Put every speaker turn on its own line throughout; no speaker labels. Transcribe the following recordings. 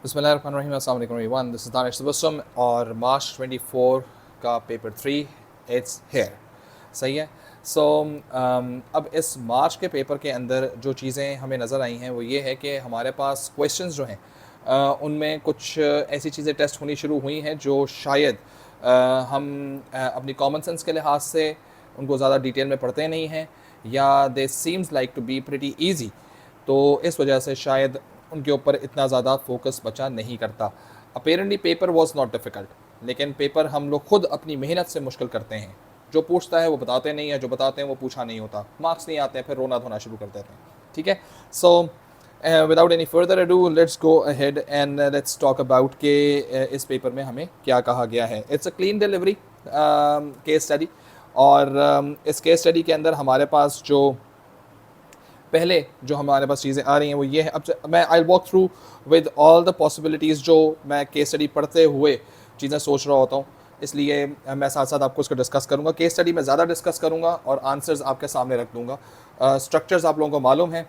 बिस्मिल्लाहिर्रहमानिर्रहीम, अस्सलाम वालेकुम everyone, this is Danish Tabassum और मार्च 24 का पेपर 3 इट्स हेयर। सही है। सो अब इस मार्च के पेपर के अंदर जो चीज़ें हमें नज़र आई हैं वो ये है कि हमारे पास क्वेश्चंस जो हैं उनमें कुछ ऐसी चीज़ें टेस्ट होनी शुरू हुई हैं जो शायद हम अपनी कॉमन सेंस के लिहाज से उनको ज़्यादा डिटेल में पढ़ते नहीं हैं, या they seems like to be pretty easy, तो इस वजह से शायद उनके ऊपर इतना ज़्यादा फोकस बचा नहीं करता। Apparently paper was not difficult, लेकिन पेपर हम लोग खुद अपनी मेहनत से मुश्किल करते हैं। जो पूछता है वो बताते नहीं है, जो बताते हैं वो पूछा नहीं होता, मार्क्स नहीं आते हैं, फिर रोना धोना शुरू कर देते हैं। ठीक है। So without any further ado let's go ahead and let's talk about के इस पेपर में हमें क्या कहा गया है। It's a clean delivery case study, और इस केस स्टडी के अंदर हमारे पास जो पहले जो हमारे पास चीज़ें आ रही हैं वो ये है। अब मैं I walk through with all the possibilities जो मैं केस स्टडी पढ़ते हुए चीज़ें सोच रहा होता हूँ, इसलिए मैं साथ साथ आपको इसको डिस्कस करूँगा। केस स्टडी में ज़्यादा डिस्कस करूँगा और आंसर्स आपके सामने रख दूँगा। स्ट्रक्चर्स आप लोगों को मालूम है,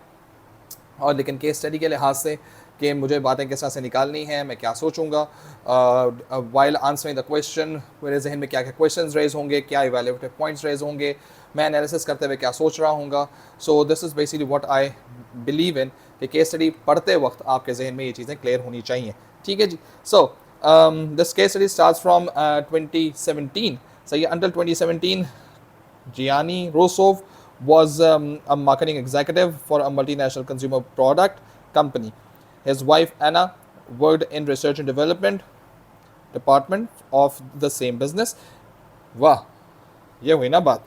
और लेकिन केस स्टडी के लिहाज से कि मुझे बातें किस तरह से निकालनी है, मैं क्या सोचूंगा वाइल आंसरिंग द क्वेश्चन, मेरे जहन में क्या क्या क्वेश्चन रेज होंगे, क्या इवैल्यूएटिव पॉइंट्स रेज होंगे, मैं एनालिसिस करते हुए क्या सोच रहा हूँगा। So this is basically what I believe in कि केस स्टडी पढ़ते वक्त आपके जहन में ये चीज़ें क्लियर होनी चाहिए। ठीक है जी। So this case study starts from 2017। सही है। Until 2017 Gianni Rossov was a marketing executive for a multinational consumer product company. His wife Anna worked in research and development department of the same business. वाह, ये हुई ना बात,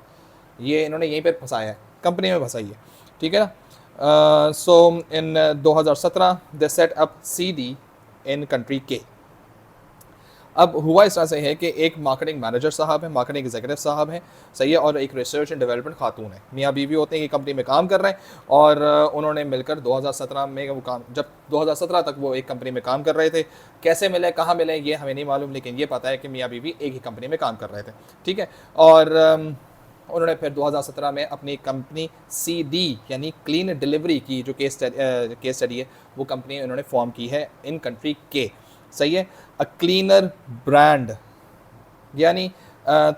ये इन्होंने यहीं पे फंसाया है, कंपनी में फंसाई है। ठीक है ना। So in 2017 they set up CD in country के। अब हुआ इस तरह से है कि एक मार्केटिंग मैनेजर साहब है, मार्केटिंग एग्जीक्यूटिव साहब हैं, सही है, और एक रिसर्च एंड डेवलपमेंट खातून है। मियाँ बीवी होते हैं कि कंपनी में काम कर रहे हैं, और उन्होंने मिलकर 2017 में वो काम, जब 2017 तक वो एक कंपनी में काम कर रहे थे। कैसे मिले, कहाँ मिले, ये हमें नहीं मालूम, लेकिन ये पता है कि मियाँ बीवी एक ही कंपनी में काम कर रहे थे। ठीक है। और उन्होंने फिर 2017 में अपनी कंपनी CD यानी क्लीन डिलीवरी की जो केस स्टडी है वो कंपनी उन्होंने फॉर्म की है इन कंट्री के। सही है। अ क्लीनर ब्रांड, यानी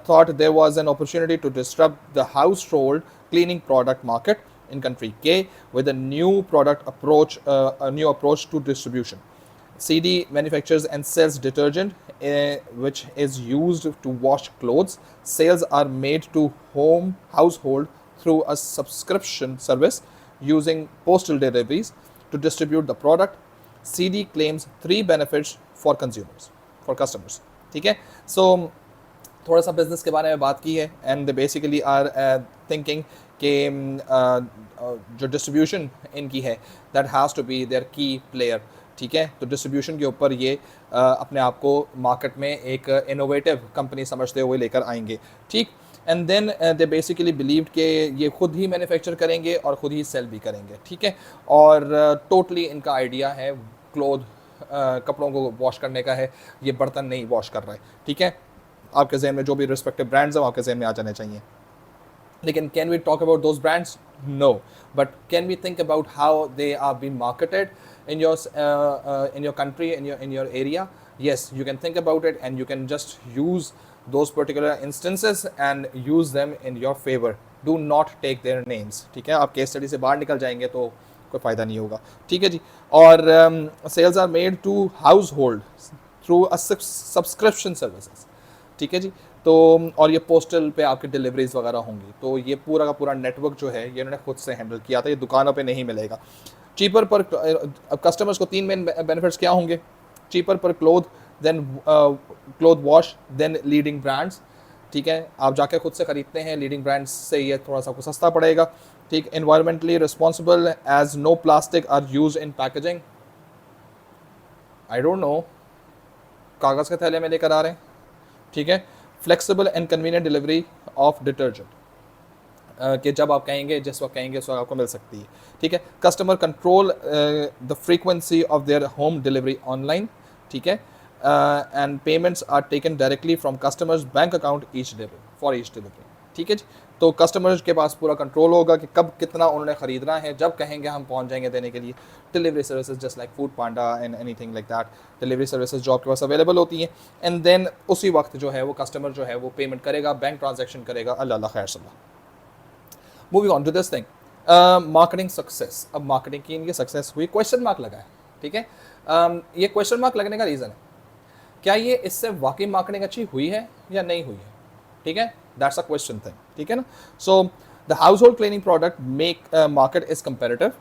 thought there was an opportunity to disrupt the household cleaning product market in country K with a new product approach, a new approach to distribution. CD manufactures and sells detergent, which is used to wash clothes. Sales are made to household through a subscription service using postal deliveries to distribute the product. CD claims 3 benefits for consumers, for customers. ठीक है। So थोड़ा सा business के बारे में बात की है, and they basically are thinking कि जो डिस्ट्रीब्यूशन इनकी है that has to be there की प्लेयर। ठीक है। तो डिस्ट्रीब्यूशन के ऊपर ये अपने आप को मार्केट में एक इनोवेटिव कंपनी समझते हुए लेकर आएंगे। ठीक। And then they basically believed कि ये खुद ही मैन्युफैक्चर करेंगे और ख़ुद ही सेल भी करेंगे। ठीक है। और टोटली इनका आइडिया है कपड़ों को वॉश करने का है, ये बर्तन नहीं वॉश कर रहे। ठीक है। आपके जहन में जो भी रिस्पेक्टिव ब्रांड्स हैं आपके जहन में आ जाने चाहिए। लेकिन can we talk about those brands? No, but can we think about how they are been marketed in your country, in your area? Yes, you can think about it and you can just use those particular instances and use them in your favor. Do not take their names. ठीक है। आप case study से बाहर निकल जाएंगे तो कोई फ़ायदा नहीं होगा। ठीक है जी। और sales are made to household through a subscription services. ठीक है जी। तो और ये पोस्टल पे आपकी डिलीवरीज वगैरह होंगी, तो ये पूरा का पूरा नेटवर्क जो है ये इन्होंने खुद से हैंडल किया था, ये दुकानों पे नहीं मिलेगा। चीपर पर कस्टमर्स को 3 मेन बेनिफिट्स क्या होंगे? Cheaper per cloth, then cloth wash, then leading brands. ठीक है। आप जाके खुद से ख़रीदते हैं लीडिंग ब्रांड्स से, ये थोड़ा सा आपको सस्ता पड़ेगा। ठीक। Environmentally responsible as no plastic are use in packaging. I don't know, कागज़ के थैले में लेकर आ रहे हैं। ठीक है। Flexible and convenient delivery of detergent, कि जब आप कहेंगे, जिस वक्त कहेंगे उस वक्त आपको मिल सकती है। ठीक है। Customer control the frequency of their home delivery online. ठीक है। And payments are taken directly from customers bank account each delivery for each delivery. ठीक है जी। तो कस्टमर्स के पास पूरा कंट्रोल होगा कि कब कितना उन्होंने ख़रीदना है, जब कहेंगे हम पहुंच जाएंगे देने के लिए। Delivery services just like food Panda and anything like that, delivery services जो आपके पास अवेलेबल होती हैं, एंड देन उसी वक्त जो है वो कस्टमर जो है वो पेमेंट करेगा, बैंक ट्रांजेक्शन करेगा। अल्लाह खैर सल्ला। Moving on to this thing, marketing success. अब मार्केटिंग की इनकी सक्सेस हुई, क्वेश्चन मार्क लगा है, ठीक है। ये क्वेश्चन मार्क लगने का रीज़न है, क्या ये इससे वाकई मार्केटिंग अच्छी हुई है या नहीं हुई है, ठीक है। दैट्स अ क्वेश्चन थिंग, ठीक है ना। So the house hold cleaning product make market is comparative,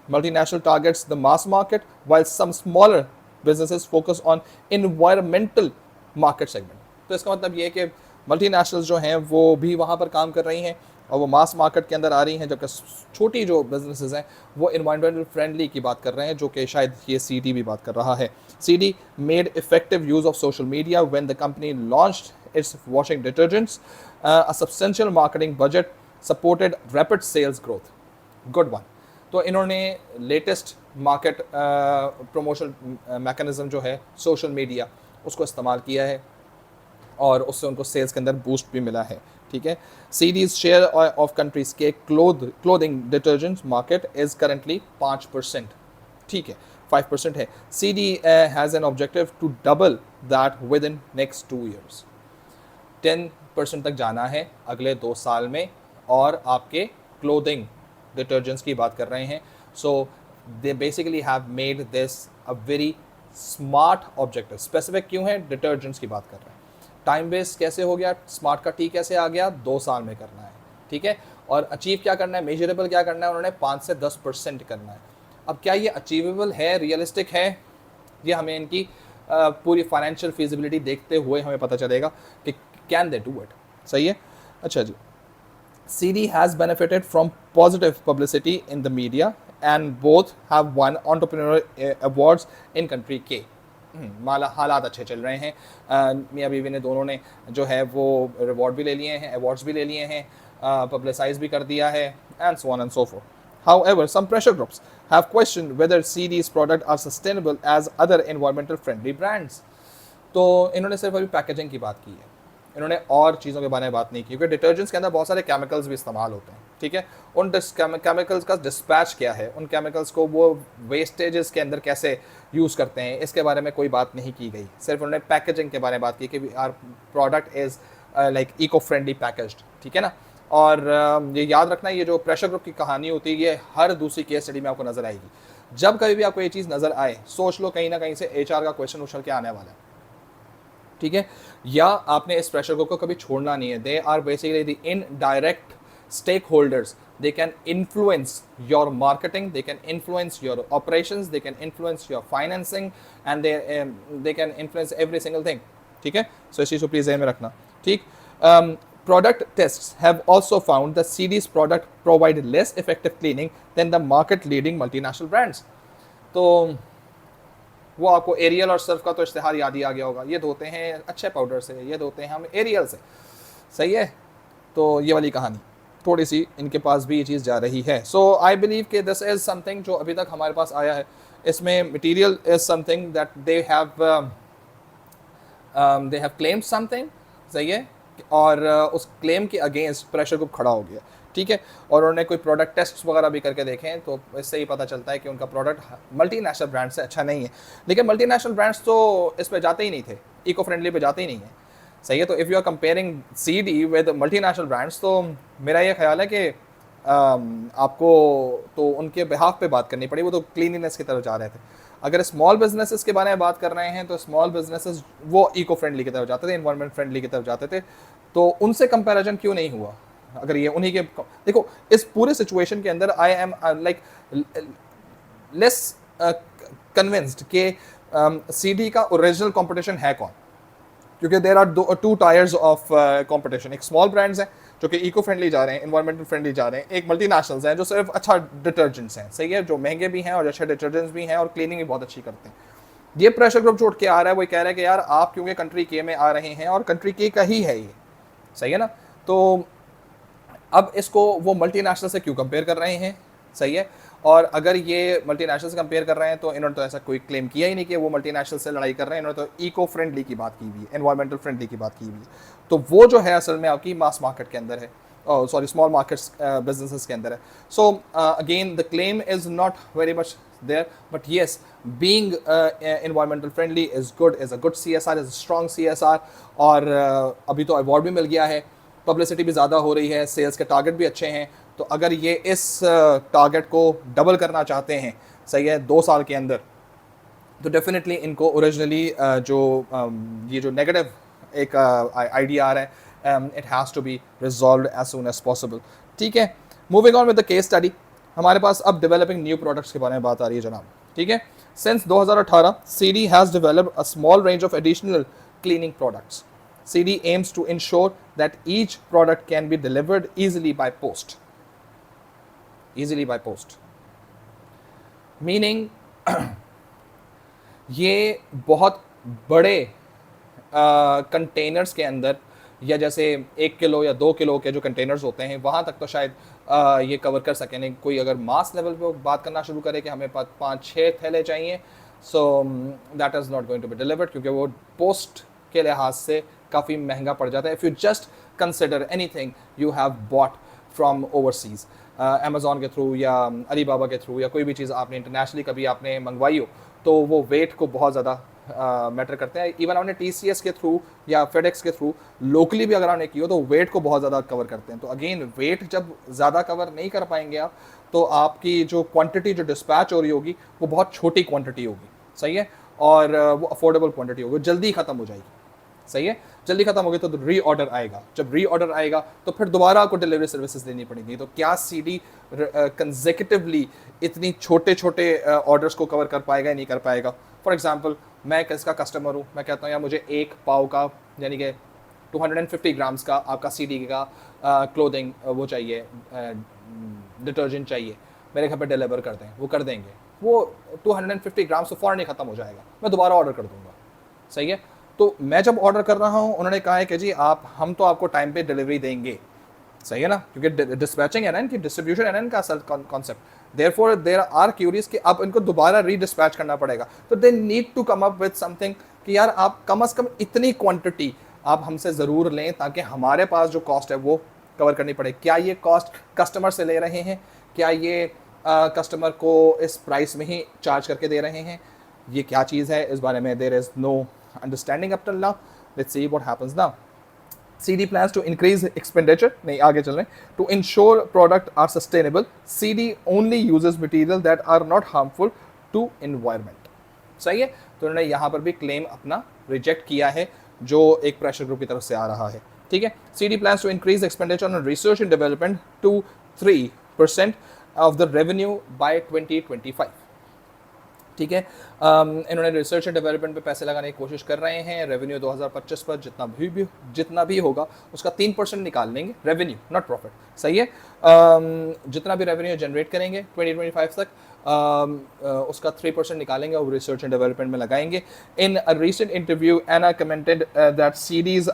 multinational targets the mass market while some smaller businesses focus on environmental market segment। तो इसका मतलब ये है कि मल्टीनेशनल्स जो हैं वो भी वहाँ पर काम कर रही हैं और वो मास मार्केट के अंदर आ रही हैं, जबकि छोटी जो बिजनेसेस हैं वो इन्वायरमेंटल फ्रेंडली की बात कर रहे हैं, जो कि शायद ये CD भी बात कर रहा है। CD made effective use of social media when the company launched its washing detergents, a substantial marketing budget supported rapid sales growth. Good one. तो इन्होंने लेटेस्ट मार्केट प्रमोशन मैकेनिज़्म जो है सोशल मीडिया, उसको इस्तेमाल किया है और उससे उनको सेल्स के अंदर बूस्ट भी मिला है, ठीक है। CD's शेयर ऑफ कंट्रीज के clothing detergent market is currently 5%, ठीक है, 5% है। CD has an objective to double that within next 2 years। 10% तक जाना है अगले 2 साल में, और आपके क्लोथिंग डिटर्जेंट्स की बात कर रहे हैं। So they basically have made this a very smart objective. Specific क्यों है, डिटर्जेंट्स की बात कर रहे हैं। टाइम बेस्ड कैसे हो गया, स्मार्ट का टी कैसे आ गया, 2 साल में करना है, ठीक है। और अचीव क्या करना है, मेजरेबल क्या करना है, उन्होंने 5 से 10% करना है। अब क्या ये अचीवेबल है, रियलिस्टिक है, ये हमें इनकी पूरी फाइनेंशियल फिजिबिलिटी देखते हुए हमें पता चलेगा कि कैन दे डू इट। सही है, अच्छा जी। CD has benefited from positive publicity in the media and both have won entrepreneurial awards in country K। माला हालात अच्छे चल रहे हैं, मियाँ बीवी ने दोनों ने जो है वो रिवॉर्ड भी ले लिए हैं, अवार्ड्स भी ले लिए हैं, पब्लिसाइज भी कर दिया है, and so on and so fourth. However, some pressure groups have questioned whether CD's products are sustainable as other environmental friendly brands। तो इन्होंने सिर्फ अभी पैकेजिंग की बात की है, इन्होंने और चीज़ों के बारे में बात नहीं की, क्योंकि डिटर्जेंट्स के अंदर बहुत सारे केमिकल्स भी इस्तेमाल होते हैं, ठीक है। उन केमिकल्स का डिस्पैच क्या है, उन केमिकल्स को वो वेस्टेजेस के अंदर कैसे यूज़ करते हैं, इसके बारे में कोई बात नहीं की गई। सिर्फ उन्होंने पैकेजिंग के बारे में बात की कि our product is like eco friendly packaged, ठीक है ना। और ये याद रखना, ये जो प्रेशर ग्रुप की कहानी होती है ये हर दूसरी केस स्टडी में आपको नज़र आएगी। जब कभी भी आपको ये चीज़ नज़र आए, सोच लो कहीं ना कहीं से HR का क्वेश्चन उछल के आने वाला है, ठीक है। या आपने इस प्रेशर ग्रुप को कभी छोड़ना नहीं है। They are basically the indirect stakeholders, they can influence your marketing, they can influence your operations, they can influence your financing, and they can influence every single thing, ठीक है। सो इस चीज़ को please ध्यान में रखना, ठीक। Product tests have also found that CD's product provide less effective cleaning than the market leading multinational brands। तो वो आपको एरियल और सर्फ का तो इश्तिहार याद ही आ गया होगा, ये धोते हैं अच्छे पाउडर से, ये धोते हैं हम एरियल से, सही है। तो ये वाली कहानी थोड़ी सी इनके पास भी ये चीज़ जा रही है। सो आई बिलीव कि दिस इज़ समथिंग जो अभी तक हमारे पास आया है, इसमें material is something that they have claimed something, सही है। और उस क्लेम के अगेंस्ट प्रेशर ग्रुप खड़ा हो गया, ठीक है। और उन्होंने कोई प्रोडक्ट टेस्ट वगैरह भी करके देखे हैं, तो इससे ही पता चलता है कि उनका प्रोडक्ट मल्टीनेशनल ब्रांड से अच्छा नहीं है। लेकिन मल्टीनेशनल ब्रांड्स तो इस पे जाते ही नहीं थे, इको फ्रेंडली पे जाते ही नहीं है, सही है। तो if you are comparing CD with multinational brands, तो मेरा ये ख्याल है कि आपको तो उनके बिहाफ पे बात करनी पड़ी, वो तो क्लीनिनेस की तरफ जा रहे थे। अगर स्मॉल बिजनेसेस के बारे में बात कर रहे हैं, तो स्मॉल बिजनेसेस वो इको फ्रेंडली की तरफ जाते थे, इन्वायरमेंट फ्रेंडली की तरफ जाते थे, तो उनसे कंपैरिजन क्यों नहीं हुआ। अगर ये उन्हीं के, देखो इस पूरे सिचुएशन के अंदर I am like less convinced कि CD का ओरिजिनल कंपटीशन है कौन, क्योंकि there are 2 tiers of competition. एक स्मॉल ब्रांड्स हैं जो कि इको फ्रेंडली जा रहे हैं, इन्वायरमेंटल फ्रेंडली जा रहे हैं, एक मल्टीनेशनल्स हैं जो सिर्फ अच्छा डिटर्जेंट्स हैं, सही है, जो महंगे भी हैं और अच्छे डिटर्जेंट्स भी हैं और क्लीनिंग भी बहुत अच्छी करते हैं। ये प्रेशर ग्रुप छोड़ के आ रहा है, वो कह रहा है कि यार आप क्योंकि कंट्री के में आ रहे हैं और कंट्री के का ही है ये, सही है ना। तो अब इसको वो मल्टीनेशनल से क्यों कंपेयर कर रहे हैं, सही है। और अगर ये मल्टीनेशनल से कंपेयर कर रहे हैं, तो इन्होंने तो ऐसा कोई क्लेम किया ही नहीं कि वो मल्टीनेशनल से लड़ाई कर रहे हैं, इन्होंने तो इको फ्रेंडली की बात की हुई है, एनवायरमेंटल फ्रेंडली की बात की हुई है। तो वो जो है असल में आपकी मास मार्केट के अंदर है, सॉरी स्मॉल मार्केट्स बिजनेसेस के अंदर है. So again the claim is not very much there, but yes being environmental friendly is good, is a good CSR, is a strong CSR. और अभी तो अवार्ड भी मिल गया है, पब्लिसिटी भी ज़्यादा हो रही है, सेल्स के टारगेट भी अच्छे हैं. तो अगर ये इस टारगेट को डबल करना चाहते हैं, सही है, 2 साल के अंदर, तो डेफिनेटली इनको ओरिजिनली जो ये जो नेगेटिव एक आइडिया आ रहा है, it has to be resolve as soon as possible. ठीक है, moving on with the case study. हमारे पास अब डेवलपिंग न्यू प्रोडक्ट्स के बारे में बात आ रही है जनाब. ठीक है, since 2018 CD has developed a small range of additional cleaning products. CD aims to ensure that each product can be delivered easily by post. Easily by post. Meaning ये बहुत बड़े कंटेनर्स के अंदर, या जैसे 1 किलो या 2 किलो के जो कंटेनर्स होते हैं वहाँ तक तो शायद ये कवर कर सकें. नहीं, कोई अगर मास लेवल पे बात करना शुरू करे कि हमें 5-6 थैले चाहिए, so that is not going to be delivered, क्योंकि वो पोस्ट के लिहाज से काफ़ी महंगा पड़ जाता है. If you just consider anything you have bought from overseas, Amazon के थ्रू या अलीबाबा के थ्रू, या कोई भी चीज़ आपने इंटरनेशनली कभी आपने मंगवाई हो, तो वो वेट को बहुत ज़्यादा मैटर करते हैं. इवन आपने TCS के थ्रू या फेडेक्स के थ्रू लोकली भी अगर आपने की हो, तो वेट को बहुत ज़्यादा कवर करते हैं. तो अगेन वेट जब ज़्यादा कवर नहीं कर पाएंगे आप, तो आपकी जो क्वांटिटी जो डिस्पैच हो रही होगी वो बहुत छोटी क्वांटिटी होगी. सही है, और वो अफोर्डेबल क्वांटिटी होगी, जल्दी ख़त्म हो जाएगी. सही है, जल्दी खत्म हो गई तो री ऑर्डर आएगा. जब री ऑर्डर आएगा तो फिर दोबारा आपको डिलीवरी सर्विसेज देनी पड़ेगी. तो क्या CD कंसेक्यूटिवली इतनी छोटे छोटे ऑर्डर्स को कवर कर पाएगा या नहीं कर पाएगा. फॉर एग्जांपल, मैं किसका कस्टमर हूँ, मैं कहता हूँ यार मुझे 1 पाव का, यानी कि 250 ग्राम्स का आपका CD का क्लोथिंग वो चाहिए, डिटर्जेंट चाहिए, मेरे घर पर डिलीवर कर दें. वो कर देंगे. वो 250 ग्राम्स तो फ़ौरन ही ख़त्म हो जाएगा, मैं दोबारा ऑर्डर कर दूँगा. सही है, तो मैं जब ऑर्डर कर रहा हूँ, उन्होंने कहा है कि जी हम तो आपको टाइम पे डिलीवरी देंगे. सही है ना, क्योंकि डिस्पैचिंग है ना इनकी, डिस्ट्रीब्यूशन है ना इनका असल concept. Therefore there are curious कि अब इनको दोबारा रीडिस्पैच करना पड़ेगा. तो they need to come up with something कि यार आप कम से कम इतनी क्वांटिटी आप हमसे ज़रूर लें, ताकि हमारे पास जो कॉस्ट है वो कवर करनी पड़े. क्या ये कॉस्ट कस्टमर से ले रहे हैं, क्या ये कस्टमर को इस प्राइस में ही चार्ज करके दे रहे हैं, ये क्या चीज़ है, इस बारे में there is no understanding up till now. Let's see what happens now. CD plans to increase expenditure. नहीं, आगे चल रहे हैं. To ensure product are sustainable, CD only uses material that are not harmful to environment. सही है, तो उन्होंने यहाँ पर भी क्लेम अपना रिजेक्ट किया है जो एक प्रेशर ग्रुप की तरफ से आ रहा है. ठीक है, CD plans to increase expenditure on research and development to 3% of the revenue by 2025. ठीक है, इन्होंने रिसर्च एंड डेवलपमेंट पे पैसे लगाने की कोशिश कर रहे हैं. रेवेन्यू 2025 पर जितना भी होगा उसका 3% निकाल लेंगे. Revenue not profit. सही है, जितना भी रेवेन्यू जनरेट करेंगे 2025 तक, उसका 3% निकालेंगे और रिसर्च एंड डेवलपमेंट में लगाएंगे. In a recent interview Anna commented that CD's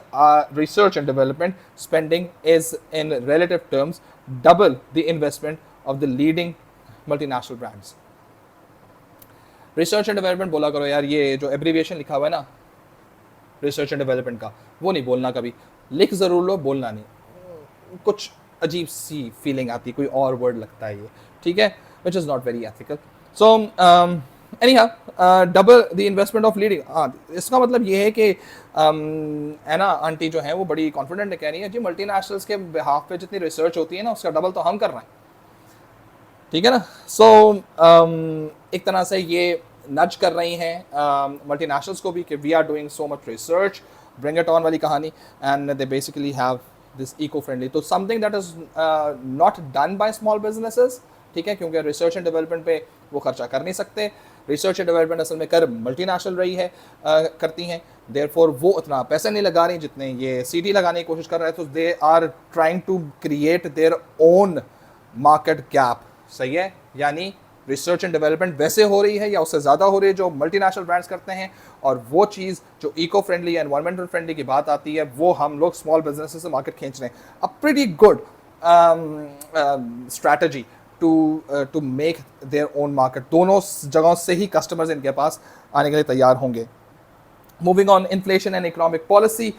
research and development spending is in relative terms double the investment of the leading multinational brands. Research and development बोला करो यार, ये जो एब्रीविएशन लिखा हुआ है ना रिसर्च एंड डेवलपमेंट का, वो नहीं बोलना कभी. लिख ज़रूर लो, बोलना नहीं. कुछ अजीब सी फीलिंग आती है, कोई और वर्ड लगता है ये. ठीक है, which is not very ethical. So any how, double the investment of leading. हाँ, इसका मतलब ये है कि है ना, आंटी जो है वो बड़ी कॉन्फिडेंट कह रही है जी मल्टीनेशनल्स के बिहाफ पे जितनी रिसर्च होती है ना, उसका डबल तो हम कर रहे हैं. ठीक है ना. सो एक तरह से ये नज कर रही हैं मल्टीनेशनल्स को भी कि we are doing so much research, bring it on वाली कहानी, and they basically have this eco friendly. तो something that is not done by small businesses. ठीक है, क्योंकि रिसर्च एंड डेवलपमेंट पे वो खर्चा कर नहीं सकते. रिसर्च एंड डेवलपमेंट असल में कर मल्टीनेशनल रही है, करती हैं. देयरफॉर वो उतना पैसे नहीं लगा रही जितने ये CD लगाने की कोशिश कर रहे हैं. तो they are trying to create their own market gap. सही है, यानी रिसर्च एंड डेवलपमेंट वैसे हो रही है या उससे ज़्यादा हो रही है जो मल्टीनेशनल ब्रांड्स करते हैं, और वो चीज़ जो इको फ्रेंडली या एनवायरमेंटल फ्रेंडली की बात आती है वो हम लोग स्मॉल बिजनेसेस से मार्केट खींच रहे हैं. A pretty good strategy to make their own market. दोनों जगहों से ही कस्टमर्स इनके पास आने के लिए तैयार होंगे. Moving on, inflation and economic policy.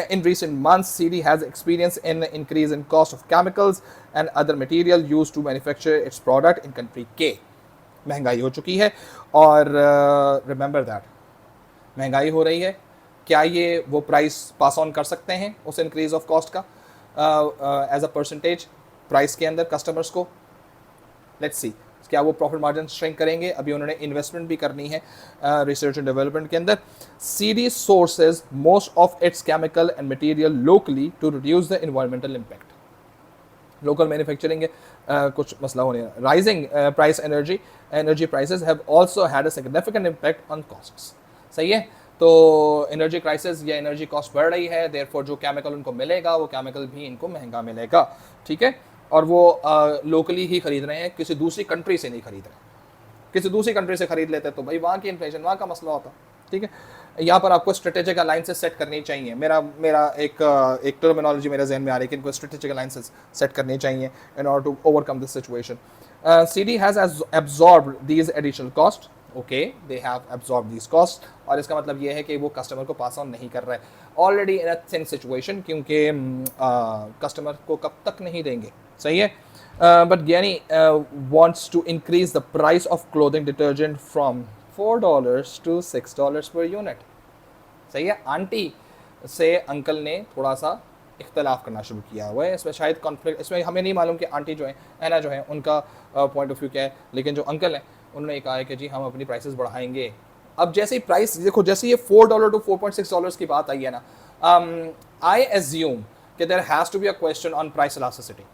In recent months, CD has experienced an increase in cost of chemicals and other material used to manufacture its product in country K. महंगाई हो चुकी है और रिमेंबर दैट महंगाई हो रही है, क्या ये वो प्राइस पास ऑन कर सकते हैं उस इंक्रीज ऑफ कॉस्ट का एज अ परसेंटेज प्राइस के अंदर कस्टमर्स को? लेट्स सी क्या वो प्रॉफिट मार्जिन श्रिंक करेंगे? अभी उन्होंने इन्वेस्टमेंट भी करनी है रिसर्च एंड डेवलपमेंट के अंदर. CD sources most of its chemical and material locally to reduce the environmental impact. Local manufacturing कुछ मसला होने. Rising price energy prices have also had a significant impact on costs. सही है, तो energy crisis या energy cost बढ़ रही है, देयरफॉर जो केमिकल उनको मिलेगा वो केमिकल भी इनको महंगा मिलेगा. ठीक है, और वो लोकली ही खरीद रहे हैं, किसी दूसरी कंट्री से नहीं खरीद रहे. किसी दूसरी कंट्री से खरीद लेते तो भाई वहाँ की इन्फ्लेशन, वहाँ का मसला होता. ठीक है, यहाँ पर आपको स्ट्रेटेजिक अलाइंसेस सेट करनी चाहिए. मेरा एक टर्मिनोलॉजी मेरे जहन में आ रही है कि इनको स्ट्रेटेजिक अलाइंसेस सेट करनी चाहिए in order to overcome this situation. CD has absorbed these additional cost. Okay, they have absorb these cost, और इसका मतलब ये है कि वो कस्टमर को पास ऑन नहीं कर रहे already in a thin situation, क्योंकि कस्टमर को कब तक नहीं देंगे. सही है, बट ज्ञानी wants to increase the price of clothing detergent from $4 to $6 per unit. सही है, आंटी से अंकल ने थोड़ा सा इख्तलाफ करना शुरू किया हुआ है. इसमें शायद कॉन्फ्लिक्ट, इसमें हमें नहीं मालूम कि आंटी जो है ऐना जो है उनका पॉइंट ऑफ व्यू क्या है, लेकिन जो अंकल हैं उन्होंने कहा है कि जी हम अपनी प्राइसेस बढ़ाएंगे. अब जैसे ही प्राइस देखो, जैसे ये $4 to $4.6 की बात आई है ना, आई एज्यूम कि there has to be a question on price elasticity.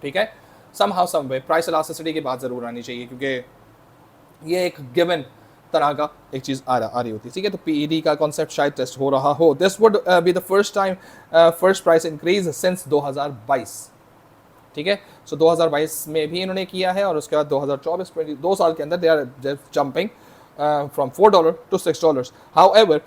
ठीक है, somehow some way price elasticity की बात ज़रूर आनी चाहिए, क्योंकि ये एक गिवन तरह का एक चीज़ आ रही होती है. ठीक है, तो PED का कॉन्सेप्ट शायद टेस्ट हो रहा हो. This would be the first price increase since 2022. ठीक है, सो 2022 में भी इन्होंने किया है, और उसके बाद 2024 में 2 साल के अंदर they are jumping from $4 to $6. However,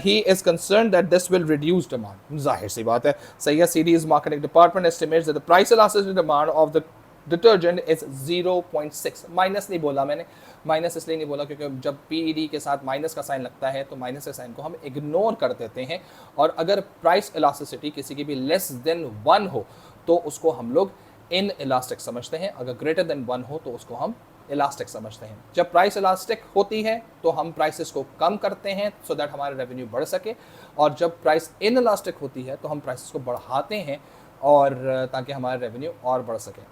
he is concerned that this will reduce demand. जाहिर सी बात है, सही है. CD's marketing department estimates that the price elasticity demand of the detergent is 0.6. Minus नहीं बोला मैंने, माइनस इसलिए नहीं बोला क्योंकि जब PED के साथ माइनस का साइन लगता है तो माइनस के साइन को हम इग्नोर कर देते हैं, और अगर प्राइस इलास्टिसिटी किसी की भी लेस देन 1 हो तो उसको हम लोग इन इलास्टिक समझते हैं, अगर ग्रेटर देन 1 हो तो उसको हम इलास्टिक समझते हैं. जब प्राइस इलास्टिक होती है तो हम प्राइसेस को कम करते हैं सो दैट हमारा रेवेन्यू बढ़ सके, और जब प्राइस इन इलास्टिक होती है तो हम प्राइसेस को बढ़ाते हैं और ताकि हमारा रेवेन्यू और बढ़ सके.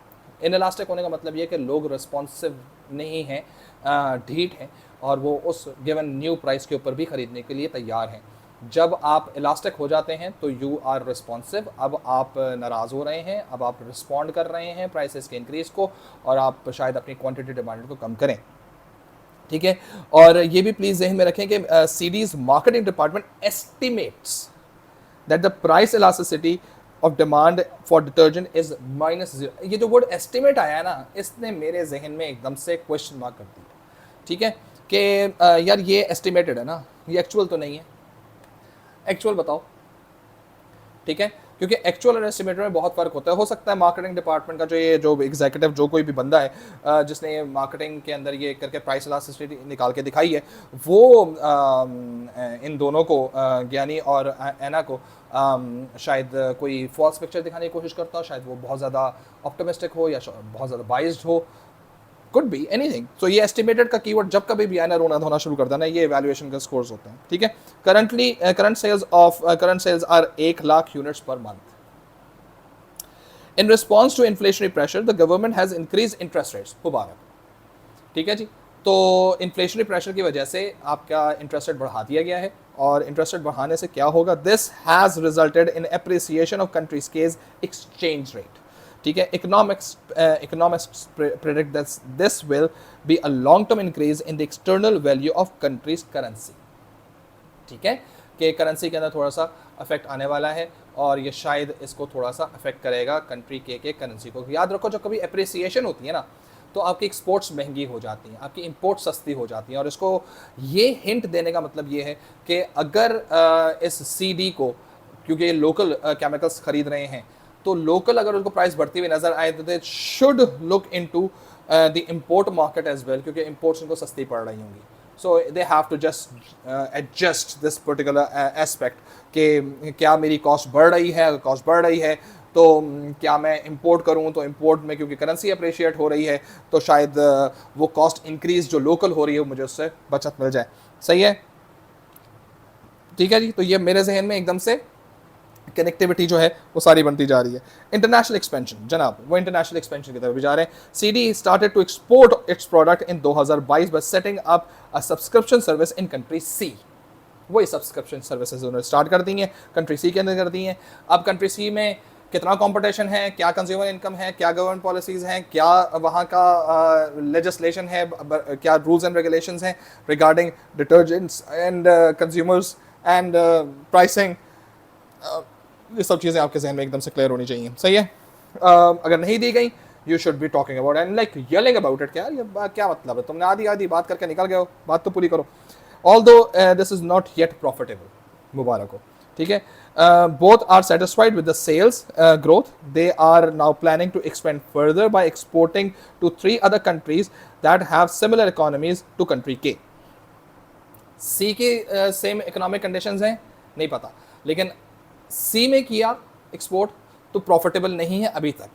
इन इलास्टिक होने का मतलब ये कि लोग रिस्पॉन्सिव नहीं हैं, ढीठ हैं, और वो उस गिवन न्यू प्राइस के ऊपर भी ख़रीदने के लिए तैयार हैं. जब आप इलास्टिक हो जाते हैं तो यू आर रिस्पॉन्सिव. अब आप नाराज़ हो रहे हैं, अब आप रिस्पॉन्ड कर रहे हैं प्राइसेस के इंक्रीज़ को, और आप शायद अपनी क्वांटिटी डिमांड को कम करें. ठीक है, और ये भी प्लीज़ जहन में रखें कि CD's marketing department estimates that the price elasticity of demand for detergent is -0. ये जो वर्ड एस्टिमेट आया है ना, इसने मेरे जहन में एकदम से क्वेश्चन मार्क कर दिया. ठीक है, कि यार ये एस्टिमेटेड है ना, ये एक्चुअल तो नहीं है. एक्चुअल बताओ. ठीक है, क्योंकि एक्चुअल और एस्टिमेटेड में बहुत फ़र्क होता है. हो सकता है मार्केटिंग डिपार्टमेंट का जो एग्जीक्यूटिव जो कोई भी बंदा है जिसने ये मार्केटिंग के अंदर ये करके प्राइस इलास्टिसिटी निकाल के दिखाई है, वो इन दोनों को ज्ञानी और ऐना को शायद कोई फॉल्स पिक्चर दिखाने की कोशिश करता हो. शायद वो बहुत ज़्यादा ऑप्टिमिस्टिक हो या बहुत ज़्यादा बाइस्ड हो. Could be anything. तो ये एस्टिमेटेड का कीवर्ड जब कभी भी आना रोना धोना शुरू कर देना, ये एवैल्यूएशन का स्कोर्स होते हैं. ठीक है, current sales are 1 lakh units per month. In response to inflationary pressure the government has increase interest rates. मुबारक. ठीक है जी, तो इन्फ्लेशनरी प्रेशर की वजह से आपका इंटरेस्ट रेट बढ़ा दिया गया है, और इंटरेस्ट रेट बढ़ाने से क्या होगा? This has resulted in appreciation of countries cage exchange rate. ठीक है, economics predict that this will be a long term increase in the external value of countries currency. ठीक है, कि करेंसी के अंदर थोड़ा सा अफेक्ट आने वाला है, और ये शायद इसको थोड़ा सा अफेक्ट करेगा कंट्री के करेंसी को. याद रखो, जब कभी एप्रिसिएशन होती है ना तो आपकी एक्सपोर्ट्स महंगी हो जाती हैं, आपकी इंपोर्ट सस्ती हो जाती हैं, और इसको ये हिंट देने का मतलब ये है कि अगर इस CD को, क्योंकि ये लोकल केमिकल्स खरीद रहे हैं, तो लोकल अगर उनको प्राइस बढ़ती हुई नजर आए तो they should look into the import market as well, क्योंकि इंपोर्ट्स उनको सस्ती पड़ रही होंगी. So they have to just adjust this particular aspect कि क्या मेरी कॉस्ट बढ़ रही है, अगर कॉस्ट बढ़ रही है तो क्या मैं इंपोर्ट करूं, तो इंपोर्ट में क्योंकि करेंसी अप्रिशिएट हो रही है तो शायद वो कॉस्ट इंक्रीज जो लोकल हो रही है मुझे उससे बचत मिल जाए। सही है, ठीक है जी। तो ये मेरे जहन में एकदम से कनेक्टिविटी जो है वो सारी बनती जा रही है। इंटरनेशनल एक्सपेंशन, जनाब वो इंटरनेशनल एक्सपेंशन की तरफ भी जा रहे हैं। CD started to export its product in 2022 by setting up a subscription service in country C. वही सब्सक्रिप्शन सर्विसेज उन्होंने स्टार्ट कर दी हैं, कंट्री सी के अंदर कर दी हैं। अब कंट्री सी में कितना कंपटीशन है, क्या कंज्यूमर इनकम है, क्या गवर्नमेंट पॉलिसीज़ हैं, क्या वहाँ का लेजिस्लेशन है, क्या रूल्स एंड रेगुलेशंस हैं regarding detergents and consumers and pricing, ये सब चीज़ें आपके जहन में एकदम से क्लियर होनी चाहिए। सही है, अगर नहीं दी गई you should be talking about and like yelling about it. यार ये क्या मतलब है, तुमने आधी आधी बात करके निकल गए हो, बात तो पूरी करो। Although this is not yet profitable, मुबारक हो, ठीक है। Both are satisfied with the sales growth. They are now planning to expand further by exporting to 3 other countries that have similar economies to country K. C के same economic conditions हैं नहीं पता, लेकिन C में किया export तो profitable नहीं है अभी तक,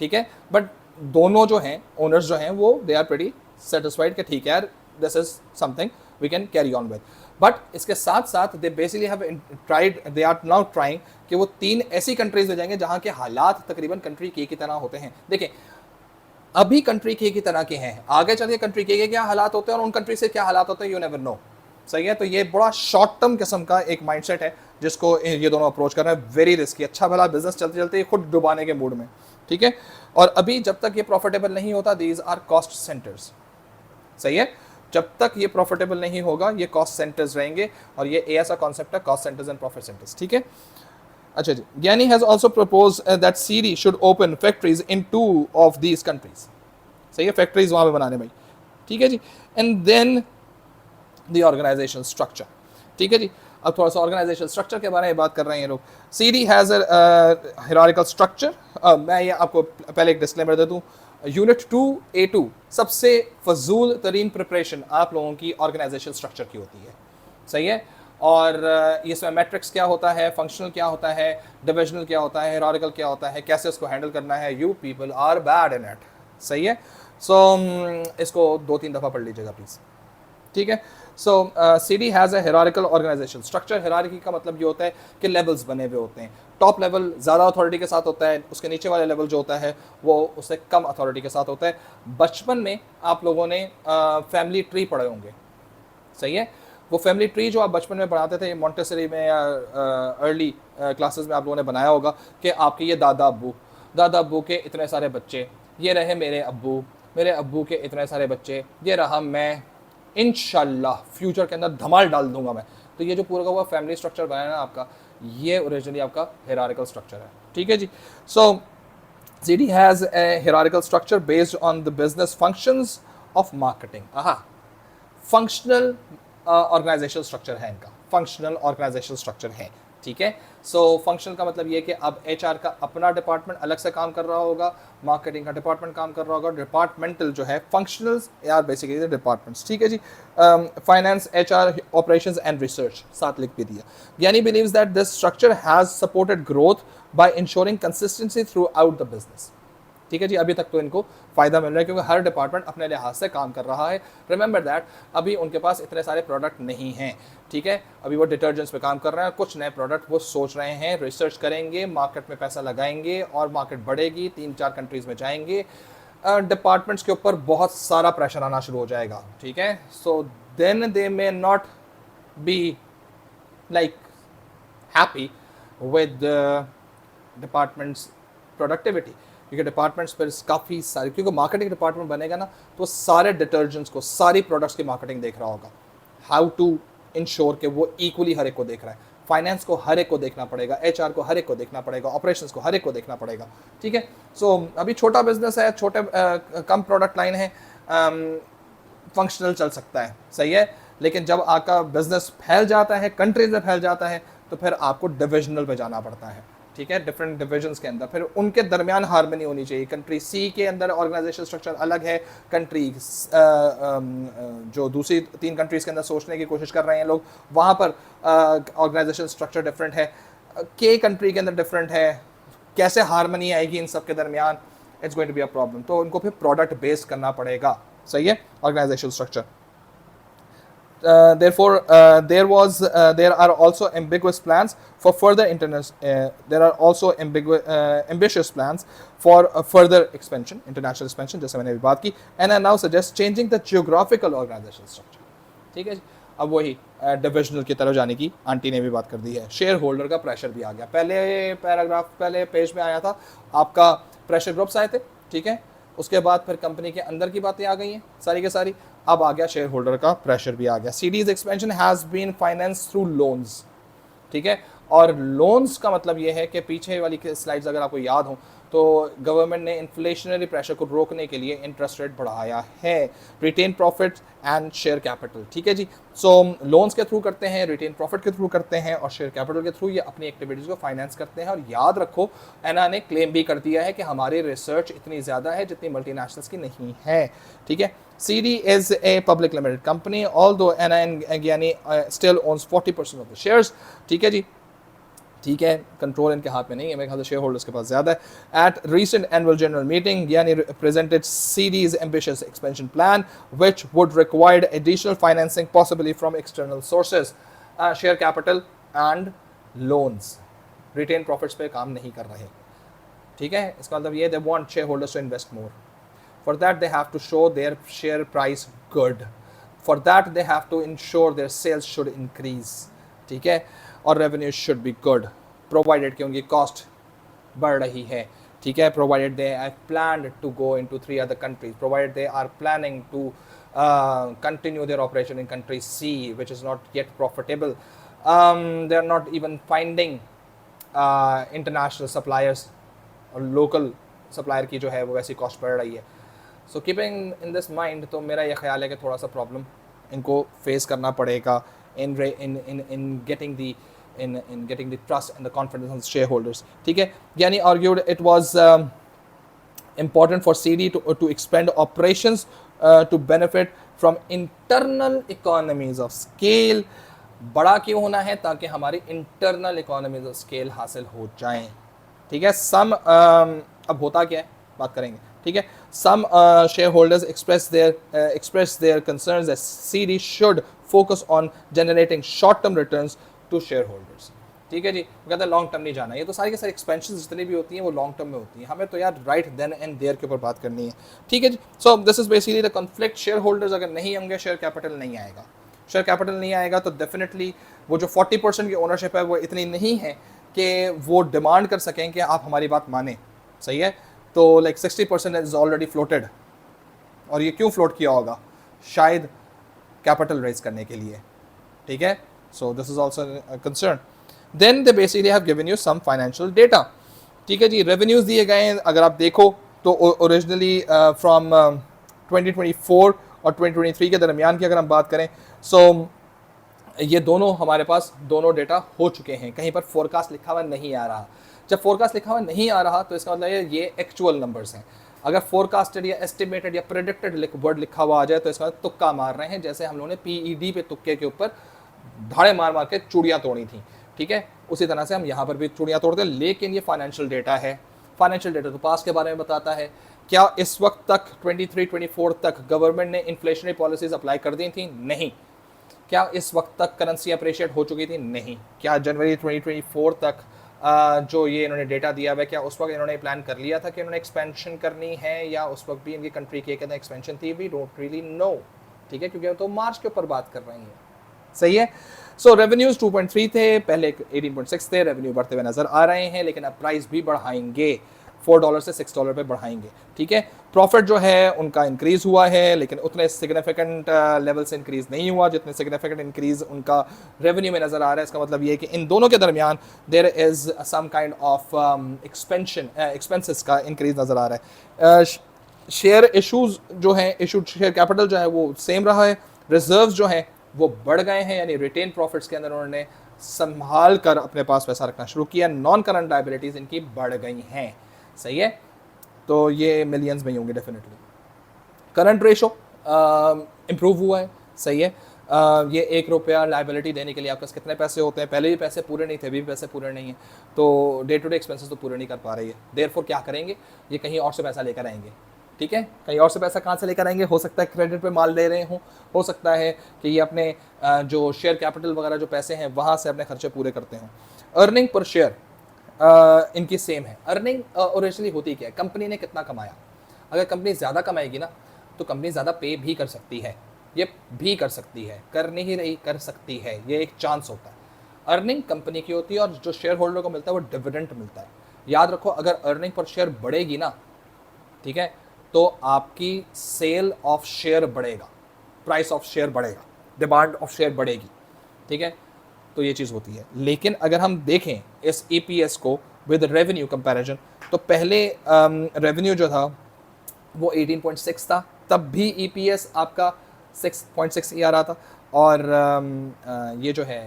ठीक है। बट दोनों जो हैं ओनर्स जो हैं वो दे आर प्रीटी सेटिस्फाइड कि ठीक है यार this is something we can carry on with. But इसके साथ साथ they basically have tried, they are now trying कि वो 3 ऐसी कंट्रीज ले जाएंगे जहाँ के हालात तकरीबन कंट्री के की तरह होते हैं। देखिए अभी कंट्री के की तरह के हैं, आगे चलिए कंट्री के क्या हालात होते हैं और उन कंट्री से क्या हालात होते हैं यू नेवर नो। सही है, तो ये बड़ा शॉर्ट टर्म किस्म का एक माइंडसेट है जिसको ये दोनों अप्रोच कर रहे हैं। वेरी रिस्की, अच्छा भला बिजनेस चलते चलते खुद डुबाने के मूड में, ठीक है। और अभी जब तक ये प्रॉफिटेबल नहीं होता, दीज आर कॉस्ट सेंटर्स। सही है, जब तक ये प्रॉफिटेबल नहीं होगा ये कॉस्ट सेंटर्स रहेंगे, और ये ऐसा कॉन्सेप्ट है cost centres and profit centres, ठीक है। अच्छा जी, Gyani has also proposed that CD should open factories in 2 of these countries. सही है, फैक्ट्रीज वहां पे बनाने भाई, ठीक है जी। And then the organisation structure, ठीक है जी। अब थोड़ा सा ऑर्गेनाइजेशन स्ट्रक्चर के बारे में बात कर रहे हैं ये लोग। CD has a hierarchical structure. मैं ये आपको पहले एक डिस्क्लेमर दे दूँ, यूनिट 2A2 सबसे फजूल तरीन प्रिपरेशन आप लोगों की ऑर्गेनाइजेशन स्ट्रक्चर की होती है। सही है, और इसमें मैट्रिक्स क्या होता है, फंक्शनल क्या होता है, डिविजनल क्या होता है, हायरार्किकल क्या होता है, कैसे उसको हैंडल करना है। You people are bad in it. सही है, सो इसको 2-3 दफ़ा पढ़ लीजिएगा प्लीज़, ठीक है। So CD has a hierarchical organisation structure. Hierarchy का मतलब ये होता है कि लेवल्स बने हुए होते हैं। टॉप लेवल ज़्यादा अथॉरिटी के साथ होता है, उसके नीचे वाले लेवल जो होता है वो उससे कम अथॉरिटी के साथ होता है। बचपन में आप लोगों ने फैमिली ट्री पढ़े होंगे। सही है, वो फैमिली ट्री जो आप बचपन में पढ़ाते थे मॉन्टेसरी में या अर्ली क्लासेस में आप लोगों ने बनाया होगा कि आपके ये दादा अब्बू के इतने सारे बच्चे, ये रहे मेरे अब्बू के इतने सारे बच्चे, ये रहा मैं, इंशाल्लाह फ्यूचर के अंदर धमाल डाल दूंगा मैं। तो ये जो पूरा का हुआ फैमिली स्ट्रक्चर बना है ना आपका, ये ओरिजिनली आपका हायरार्किकल स्ट्रक्चर है, ठीक है जी। So CD has a hierarchical structure based on the business functions of marketing. Functional organisation structure है इनका, फंक्शनल ऑर्गेनाइजेशन स्ट्रक्चर है, ठीक है। सो फंक्शनल का मतलब ये कि अब एचआर का अपना डिपार्टमेंट अलग से काम कर रहा होगा, मार्केटिंग का डिपार्टमेंट काम कर रहा होगा, डिपार्टमेंटल जो है फंक्शनल्स यार बेसिकली डिपार्टमेंट्स, ठीक है जी। Finance, HR, operations and research साथ लिख भी दिया। यानी believes that this structure has supported growth by ensuring consistency throughout the business, ठीक है जी। अभी तक तो इनको फ़ायदा मिल रहा है क्योंकि हर डिपार्टमेंट अपने लिहाज से काम कर रहा है। रिमेंबर दैट अभी उनके पास इतने सारे प्रोडक्ट नहीं हैं, ठीक है। अभी वो डिटर्जेंट्स पे काम कर रहे हैं, कुछ नए प्रोडक्ट वो सोच रहे हैं, रिसर्च करेंगे, मार्केट में पैसा लगाएंगे और मार्केट बढ़ेगी, 3-4 कंट्रीज़ में जाएंगे, डिपार्टमेंट्स के ऊपर बहुत सारा प्रेशर आना शुरू हो जाएगा, ठीक है। So then they may not be like happy with departments productivity, क्योंकि डिपार्टमेंट्स पर काफ़ी सारी, क्योंकि मार्केटिंग डिपार्टमेंट बनेगा ना तो सारे डिटर्जेंट्स को, सारी प्रोडक्ट्स की मार्केटिंग देख रहा होगा, हाउ टू इंश्योर कि वो इक्वली हर एक को देख रहा है। फाइनेंस को हर एक को देखना पड़ेगा, एचआर को हर एक को देखना पड़ेगा, ऑपरेशंस को हर एक को देखना पड़ेगा, ठीक है। सो अभी छोटा बिजनेस है, छोटे कम प्रोडक्ट लाइन है, फंक्शनल चल सकता है, सही है। लेकिन जब आपका बिजनेस फैल जाता है, कंट्रीज में फैल जाता है, तो फिर आपको डिविजनल पे जाना पड़ता है, ठीक है, डिफरेंट डिविजन्स के अंदर, फिर उनके दरमियान हार्मनी होनी चाहिए। कंट्री सी के अंदर ऑर्गेनाइजेशन स्ट्रक्चर अलग है, कंट्री जो दूसरी 3 कंट्रीज़ के अंदर सोचने की कोशिश कर रहे हैं लोग, वहाँ पर ऑर्गेनाइजेशन स्ट्रक्चर डिफरेंट है, के कंट्री के अंदर डिफरेंट है, कैसे हार्मनी आएगी इन सब के दरमियान, it's going to be a problem. तो उनको फिर प्रोडक्ट बेस्ड करना पड़ेगा, सही है, organisation structure. Therefore, there are also ambiguous plans for further there are also ambitious plans for further expansion, international expansion, जैसे मैंने अभी बात की। And I now suggest changing the geographical organization structure। ठीक है जी, अब वही डिविजनल की तरफ जाने की आंटी ने भी बात कर दी है। शेयर होल्डर का प्रेशर भी आ गया। पहले पेज में आया था आपका प्रेशर ग्रुप्स आए थे, ठीक है, उसके बाद फिर कंपनी के अंदर की बातें आ गई हैं सारी के सारी, अब आ गया शेयर होल्डर का प्रेशर भी आ गया। CD's expansion has been finance through loans, ठीक है, और लोन्स का मतलब ये है कि पीछे वाली स्लाइड्स अगर आपको याद हो तो गवर्नमेंट ने इन्फ्लेशनरी प्रेशर को रोकने के लिए इंटरेस्ट रेट बढ़ाया है। Retain profit and share capital, ठीक है जी। सो लोन्स के थ्रू करते हैं, रिटेन प्रॉफिट के थ्रू करते हैं और शेयर कैपिटल के थ्रू ये अपनी एक्टिविटीज़ को फाइनेंस करते हैं। और याद रखो, एना ने क्लेम भी कर दिया है कि हमारी रिसर्च इतनी ज़्यादा है जितनी मल्टीनेशनल्स की नहीं है, ठीक है। CD is a public limited company, although Anna Angiani still owns 40% of the shares, ठीक है जी, ठीक है, कंट्रोल इनके हाथ में नहीं है, मेरे ख्याल से शेयर होल्डर्स के पास ज़्यादा है। At recent annual general meeting Gianni presented CD's ambitious expansion plan which would require additional financing possibly from external sources, share capital and loans। Retain profits पे काम नहीं कर रहे, ठीक है, इसका मतलब ये they want shareholders to invest more। For that they have to show their share price good, for that they have to ensure their sales should increase, ठीक है, और revenue should be good provided कि उनकी cost बढ़ रही है, ठीक है, provided they have planned to go into 3 other countries, provided they are planning to continue their operation in country C which is not yet profitable, they are not even finding international suppliers और local supplier की जो है वो वैसी cost बढ़ रही है। So keeping in this mind, तो मेरा ये ख्याल है कि थोड़ा सा प्रॉब्लम इनको फेस करना पड़ेगा in getting the trust and the confidence of share holders, ठीक है। यानी argued it was important for CD to expand operations to benefit from internal economies of scale। बड़ा क्यों होना है? ताकि हमारी internal economies of scale हासिल हो जाएं, ठीक है। अब होता क्या है, बात करेंगे, ठीक है। Some shareholders express their concerns that CD should focus on generating short-term returns to shareholders, ठीक है जी। कहते हैं लॉन्ग टर्म नहीं जाना, ये तो सारी के सारी एक्सपेंशन जितनी भी होती हैं वो लॉन्ग टर्म में होती हैं, हमें तो यार राइट देन एंड देयर के ऊपर बात करनी है, ठीक है जी। So this is basically the conflict. Shareholders अगर नहीं होंगे, शेयर कैपिटल नहीं आएगा। शेयर कैपिटल नहीं आएगा तो डेफिनेटली वो जो 40% की ओनरशिप है वो इतनी नहीं है कि वो डिमांड कर सकें कि आप हमारी बात माने, सही है। तो लाइक 60% इज ऑलरेडी फ्लोटेड, और ये क्यों फ्लोट किया होगा? शायद कैपिटल रेज करने के लिए, ठीक है। So this is also concern. Then they basically have given you some financial data, ठीक है जी। रेवेन्यूज दिए गए हैं, अगर आप देखो तो ओरिजिनली फ्रॉम 2024 और 2023 के दरमियान की अगर हम बात करें, सो ये दोनों हमारे पास दोनों डेटा हो चुके हैं। कहीं पर फोरकास्ट लिखा हुआ नहीं आ रहा। जब फोरकास्ट लिखा हुआ नहीं आ रहा तो इसका मतलब ये एक्चुअल नंबर्स हैं। अगर फोरकास्टेड या एस्टिमेटेड या प्रेडिक्टेड वर्ड लिखा हुआ आ जाए तो इसका मतलब तुक्का मार रहे हैं, जैसे हम लोगों ने PED पे तुक्के के ऊपर धाड़े मार मार के चूड़ियाँ तोड़ी थी, ठीक है। उसी तरह से हम यहाँ पर भी चूड़ियाँ तोड़ते हैं, लेकिन ये फाइनेंशियल डेटा है। फाइनेंशियल डेटा तो पास के बारे में बताता है। क्या इस वक्त तक 23-24 तक गवर्नमेंट ने इन्फ्लेशनरी पॉलिसीज अप्लाई कर दी थी? नहीं। क्या इस वक्त तक करेंसी अप्रिशिएट हो चुकी थी? नहीं। क्या जनवरी 2024 तक जो ये इन्होंने डेटा दिया हुआ है, क्या उस वक्त इन्होंने प्लान कर लिया था कि इन्होंने एक्सपेंशन करनी है, या उस वक्त भी इनकी कंट्री के कहते हैं एक्सपेंशन थी? वी डोंट रियली नो, ठीक है, क्योंकि तो मार्च के ऊपर बात कर रही हैं, सही है। सो रेवेन्यूज 2.3 थे, पहले 18.6 थे। रेवेन्यू बढ़ते हुए नजर आ रहे हैं, लेकिन अब प्राइस भी बढ़ाएंगे, $4 से $6 पे बढ़ाएंगे, ठीक है। प्रॉफिट जो है उनका इंक्रीज़ हुआ है, लेकिन उतने सिग्निफिकेंट लेवल से इंक्रीज़ नहीं हुआ जितने सिग्निफिकेंट इंक्रीज़ उनका रेवेन्यू में नज़र आ रहा है। इसका मतलब ये है कि इन दोनों के दरमियान there is some kind of expenses का इंक्रीज़ नज़र आ रहा है। शेयर इशूज़ जो हैं, इशूड शेयर कैपिटल जो है वो सेम रहा है। रिजर्व्स जो हैं वो बढ़ गए हैं, यानी रिटेन प्रॉफिट्स के अंदर उन्होंने संभाल कर अपने पास पैसा रखना शुरू किया। नॉन करंट लाइबिलिटीज़ इनकी बढ़ गई हैं, सही है, तो ये मिलियंस में ही होंगे डेफिनेटली। करंट रेशो इम्प्रूव हुआ है, सही है। ये 1 रुपया लाइबिलिटी देने के लिए आपके पास कितने पैसे होते हैं, पहले भी पैसे पूरे नहीं थे, अभी भी पैसे पूरे नहीं हैं, तो डे टू डे एक्सपेंसेस तो पूरे नहीं कर पा रही है। देयरफॉर क्या करेंगे, ये कहीं और से पैसा लेकर आएंगे, ठीक है। कहीं और से पैसा कहाँ से लेकर आएंगे, हो सकता है क्रेडिट पे माल ले रहे हों, हो सकता है कि ये अपने जो शेयर कैपिटल वगैरह जो पैसे हैं वहाँ से अपने खर्चे पूरे करते हों। अर्निंग पर शेयर इनकी सेम है। अर्निंग ओरिजिनली होती क्या है, कंपनी ने कितना कमाया। अगर कंपनी ज़्यादा कमाएगी ना तो कंपनी ज़्यादा पे भी कर सकती है, ये भी कर सकती है, कर नहीं रही, कर सकती है, ये एक चांस होता है। अर्निंग कंपनी की होती है और जो शेयर होल्डर को मिलता है वो डिविडेंड मिलता है। याद रखो, अगर अर्निंग पर शेयर बढ़ेगी ना, ठीक है, तो आपकी सेल ऑफ शेयर बढ़ेगा, प्राइस ऑफ शेयर बढ़ेगा, डिमांड ऑफ शेयर बढ़ेगी, ठीक है, तो ये चीज़ होती है। लेकिन अगर हम देखें इस EPS को विद रेवेन्यू कंपैरिजन, तो पहले रेवेन्यू जो था वो 18.6 था, तब भी EPS आपका 6.6 ही आ रहा था, और ये जो है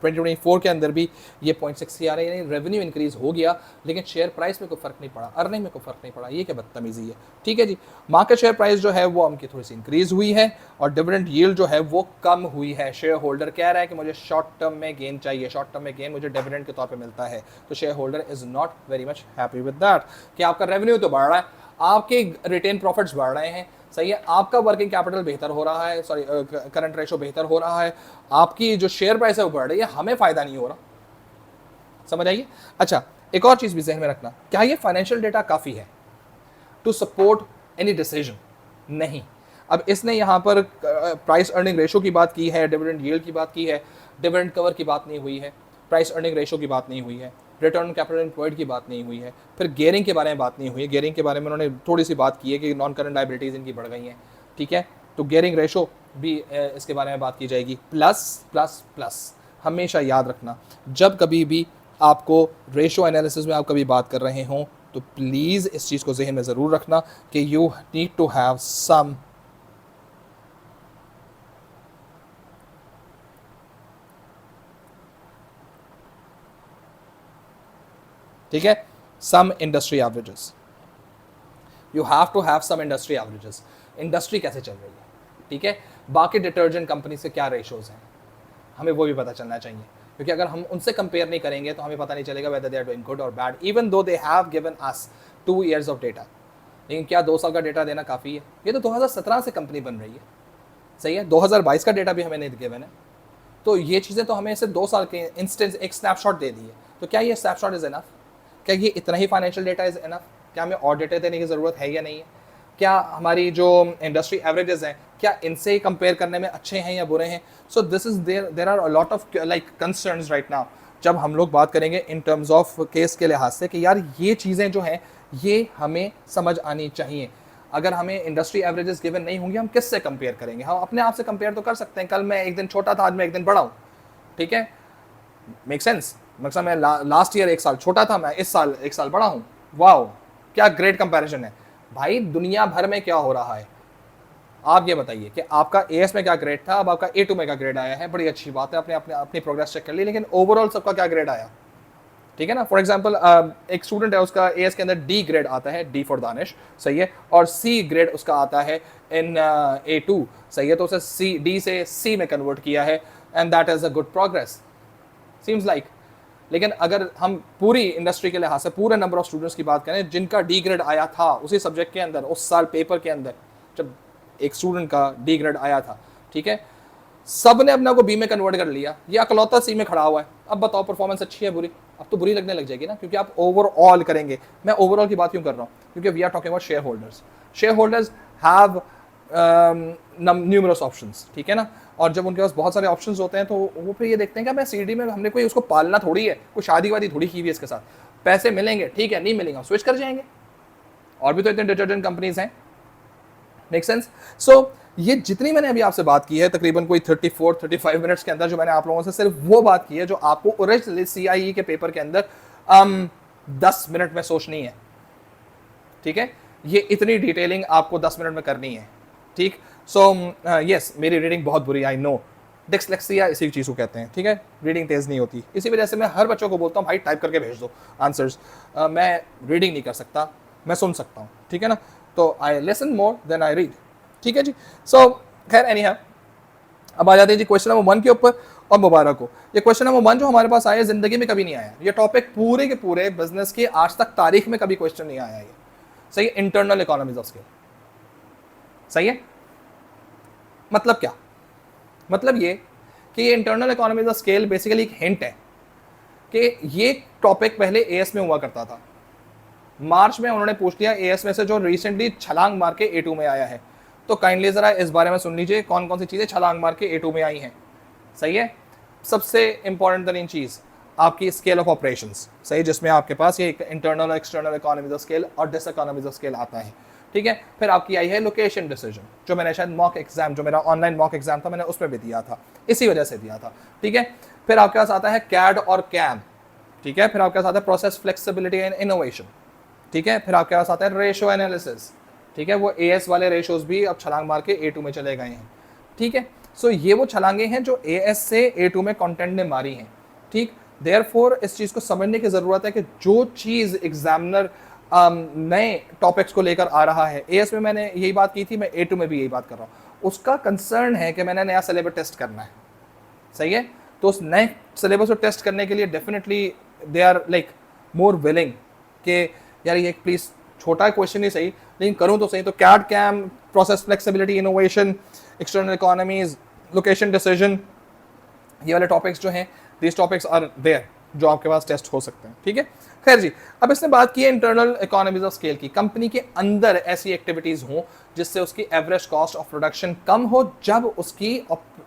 2024 के अंदर भी ये 0.6 ही आ रहा है, यानी रेवेन्यू इंक्रीज हो गया लेकिन शेयर प्राइस में कोई फर्क नहीं पड़ा, अर्निंग में कोई फर्क नहीं पड़ा। ये क्या बदतमीजी है, ठीक है जी। मार्केट शेयर प्राइस जो है वो हमकी थोड़ी सी इंक्रीज हुई है और डिविडेंड यील्ड जो है वो कम हुई है। शेयर होल्डर कह रहा है कि मुझे शॉर्ट टर्म में गेन चाहिए, शॉर्ट टर्म में गेन मुझे डिविडेंड के तौर पर मिलता है, तो share holder is not very much happy with that कि आपका रेवेन्यू तो बढ़ रहा है, आपके रिटेन प्रॉफिट्स बढ़ रहे हैं, सही है, आपका वर्किंग कैपिटल बेहतर हो रहा है, सॉरी करंट रेशो बेहतर हो रहा है, आपकी जो शेयर प्राइस है वो बढ़ रही है, हमें फ़ायदा नहीं हो रहा। समझ आइए। अच्छा, एक और चीज़ भी जहन में रखना, क्या ये फाइनेंशियल डेटा काफ़ी है टू सपोर्ट एनी डिसीजन? नहीं। अब इसने यहाँ पर प्राइस अर्निंग रेशो की बात की है, डिविडेंड यील्ड की बात की है, डिविडेंड कवर की बात नहीं हुई है, प्राइस अर्निंग रेशो की बात नहीं हुई है, रिटर्न कैपिटल एम्प्लॉयड की बात नहीं हुई है, फिर गेयरिंग के बारे में बात नहीं हुई है। गेयरिंग के बारे में उन्होंने थोड़ी सी बात की है कि नॉन करंट लाइबिलिटीज़ इनकी बढ़ गई हैं, ठीक है, तो गेयरिंग रेशो भी इसके बारे में बात की जाएगी। प्लस प्लस प्लस हमेशा याद रखना, जब कभी भी आपको रेशो एनालिसिस में आप कभी बात कर रहे हों तो प्लीज़ इस चीज़ को जहन में ज़रूर रखना कि you need to have some ठीक है, some industry averages, you have to have some industry averages. Industry कैसे चल रही है, ठीक है, बाकी डिटर्जेंट कंपनी से क्या रेशोज़ हैं, हमें वो भी पता चलना चाहिए, क्योंकि अगर हम उनसे कंपेयर नहीं करेंगे तो हमें पता नहीं चलेगा whether they are doing good और bad, even though they have given us 2 years of data. लेकिन क्या 2 साल का डेटा देना काफ़ी है? ये तो 2017 से कंपनी बन रही है, सही है, 2022 का डेटा भी हमें नहीं गिवन है, तो ये चीज़ें तो हमें सिर्फ 2 साल के इंस्टेंस एक स्नैपशॉट दे दी है, तो क्या ये स्नैपशॉट इज़ इनफ? क्या ये इतना ही फाइनेंशियल डेटा इज़ इनफ? क्या हमें और डेटा देने की ज़रूरत है या नहीं है? क्या हमारी जो इंडस्ट्री एवरेजेस हैं क्या इनसे कंपेयर करने में अच्छे हैं या बुरे हैं? So this is there are a lot of like concerns right now, जब हम लोग बात करेंगे इन टर्म्स ऑफ केस के लिहाज से कि यार ये चीज़ें जो हैं ये हमें समझ आनी चाहिए। अगर हमें इंडस्ट्री एवरेजेस गिवन नहीं होंगी हम किससे कंपेयर करेंगे? हम अपने आप से कंपेयर तो कर सकते हैं, कल मैं एक दिन छोटा था, आज मैं एक दिन बड़ा हूँ, ठीक है, मेक सेंस। मतलब मैं लास्ट ईयर 1 साल छोटा था, मैं इस साल 1 साल बड़ा हूँ, वाओ क्या ग्रेट कंपैरिजन है। भाई दुनिया भर में क्या हो रहा है, आप ये बताइए कि आपका AS में क्या ग्रेड था, अब आपका A2 में क्या ग्रेड आया है, बड़ी अच्छी बात है, अपनी प्रोग्रेस चेक कर ली, लेकिन ओवरऑल सबका क्या ग्रेड आया, ठीक है ना। फॉर एग्जांपल एक स्टूडेंट है, उसका AS के अंदर D ग्रेड आता है, D फॉर दानिश, सही है, और C ग्रेड उसका आता है इन A2, सही है, तो उसे D से C में कन्वर्ट किया है and that is a good progress seems like. लेकिन अगर हम पूरी इंडस्ट्री के लिहाज से पूरे नंबर ऑफ स्टूडेंट्स की बात करें जिनका D ग्रेड आया था उसी सब्जेक्ट के अंदर उस साल पेपर के अंदर, जब एक स्टूडेंट का D ग्रेड आया था, ठीक है, सब ने अपना को B में कन्वर्ट कर लिया, ये अकलौता C में खड़ा हुआ है। अब बताओ परफॉर्मेंस अच्छी है बुरी? अब तो बुरी लगने लग जाएगी ना, क्योंकि आप ओवरऑल करेंगे। मैं ओवरऑल की बात क्यों कर रहा हूँ? क्योंकि we are talking about shareholders. Shareholders have numerous options, ठीक है ना, और जब उनके पास बहुत सारे ऑप्शंस होते हैं तो वो फिर ये देखते हैं कि मैं CD में हमने कोई उसको पालना थोड़ी है, कोई शादी वादी थोड़ी की हुई है इसके साथ, पैसे मिलेंगे ठीक है, नहीं मिलेंगे स्विच कर जाएंगे। और भी तो इतने डिटर्जेंट कंपनीज हैं, मेक सेंस। सो ये जितनी मैंने अभी आपसे बात की है तकरीबन कोई 34-35 मिनट्स के अंदर, जो मैंने आप लोगों से सिर्फ वो बात की है जो आपको ओरिजिनली CIE के पेपर के अंदर 10 मिनट में सोचनी है, ठीक है, ये इतनी डिटेलिंग आपको 10 मिनट में करनी है, ठीक। सो यस, मेरी रीडिंग बहुत बुरी, आई नो, डिस्लेक्सिया इसी चीज़ को कहते हैं, ठीक है, रीडिंग तेज़ नहीं होती। इसी वजह से मैं हर बच्चों को बोलता हूँ भाई टाइप करके भेज दो आंसर्स। मैं रीडिंग नहीं कर सकता, मैं सुन सकता हूँ, ठीक है ना, तो I listen more than I read, ठीक है जी। सो खैर एनी है, अब आ जाते हैं जी क्वेश्चन नंबर 1 के ऊपर। और मुबारक हो, ये क्वेश्चन नंबर 1 जो हमारे पास आया जिंदगी में कभी नहीं आया, ये टॉपिक पूरे के पूरे बिजनेस की आज तक तारीख में कभी क्वेश्चन नहीं आया ये, सही है, इंटरनल इकोनॉमीज ऑफ स्केल, सही है। मतलब क्या, मतलब ये कि ये internal economies of scale basically एक हिंट है कि ये टॉपिक पहले एएस में हुआ करता था। मार्च में उन्होंने पूछ लिया एएस में से, जो रिसेंटली छलांग मार के A2 में आया है। तो काइंडली जरा इस बारे में सुन लीजिए कौन कौन सी चीजें छलांग मार के A2 में आई हैं, सही है। सबसे इंपॉर्टेंट तरीन चीज आपकी स्केल ऑफ ऑपरेशंस, सही, जिसमें आपके पास ये internal external economies of scale और डिस इकोनॉमीज ऑफ स्केल आता है, ठीक है। फिर आपकी आई है लोकेशन डिसीजन, जो मैंने शायद मॉक एग्जाम, जो मेरा ऑनलाइन मॉक एग्जाम था, मैंने उसमें भी दिया था, इसी वजह से दिया था, ठीक है। फिर आपके पास आता है कैड और कैम, ठीक है। फिर आपके पास आता है प्रोसेस फ्लेक्सिबिलिटी एंड इनोवेशन, ठीक है। फिर आपके पास आता है रेशो एनालिसिस, ठीक है, वो एएस वाले रेशोज भी अब छलांग मार के A2 में चले गए हैं, ठीक है। सो ये वो छलांगे हैं जो एएस से A2 में कंटेंट ने मारी हैं, ठीक। देयरफॉर इस चीज को समझने की जरूरत है कि जो चीज एग्जामिनर नए टॉपिक्स को लेकर आ रहा है, एएस में मैंने यही बात की थी, मैं A2 में भी यही बात कर रहा हूँ, उसका कंसर्न है कि मैंने नया सिलेबस टेस्ट करना है, सही है। तो उस नए सिलेबस को टेस्ट करने के लिए definitely they are like more willing कि यार ये प्लीज छोटा क्वेश्चन ही सही लेकिन करूं तो सही। तो CAD CAM, process flexibility, innovation, external economies, location decision, ये वाले टॉपिक्स जो हैं, दीज टॉपिक्स आर देयर जो आपके पास टेस्ट हो सकते हैं, ठीक है। खैर जी, अब इसने बात की है इंटरनल इकोनॉमीज ऑफ स्केल की, कंपनी के अंदर ऐसी एक्टिविटीज हो जिससे उसकी एवरेज कॉस्ट ऑफ प्रोडक्शन कम हो जब उसकी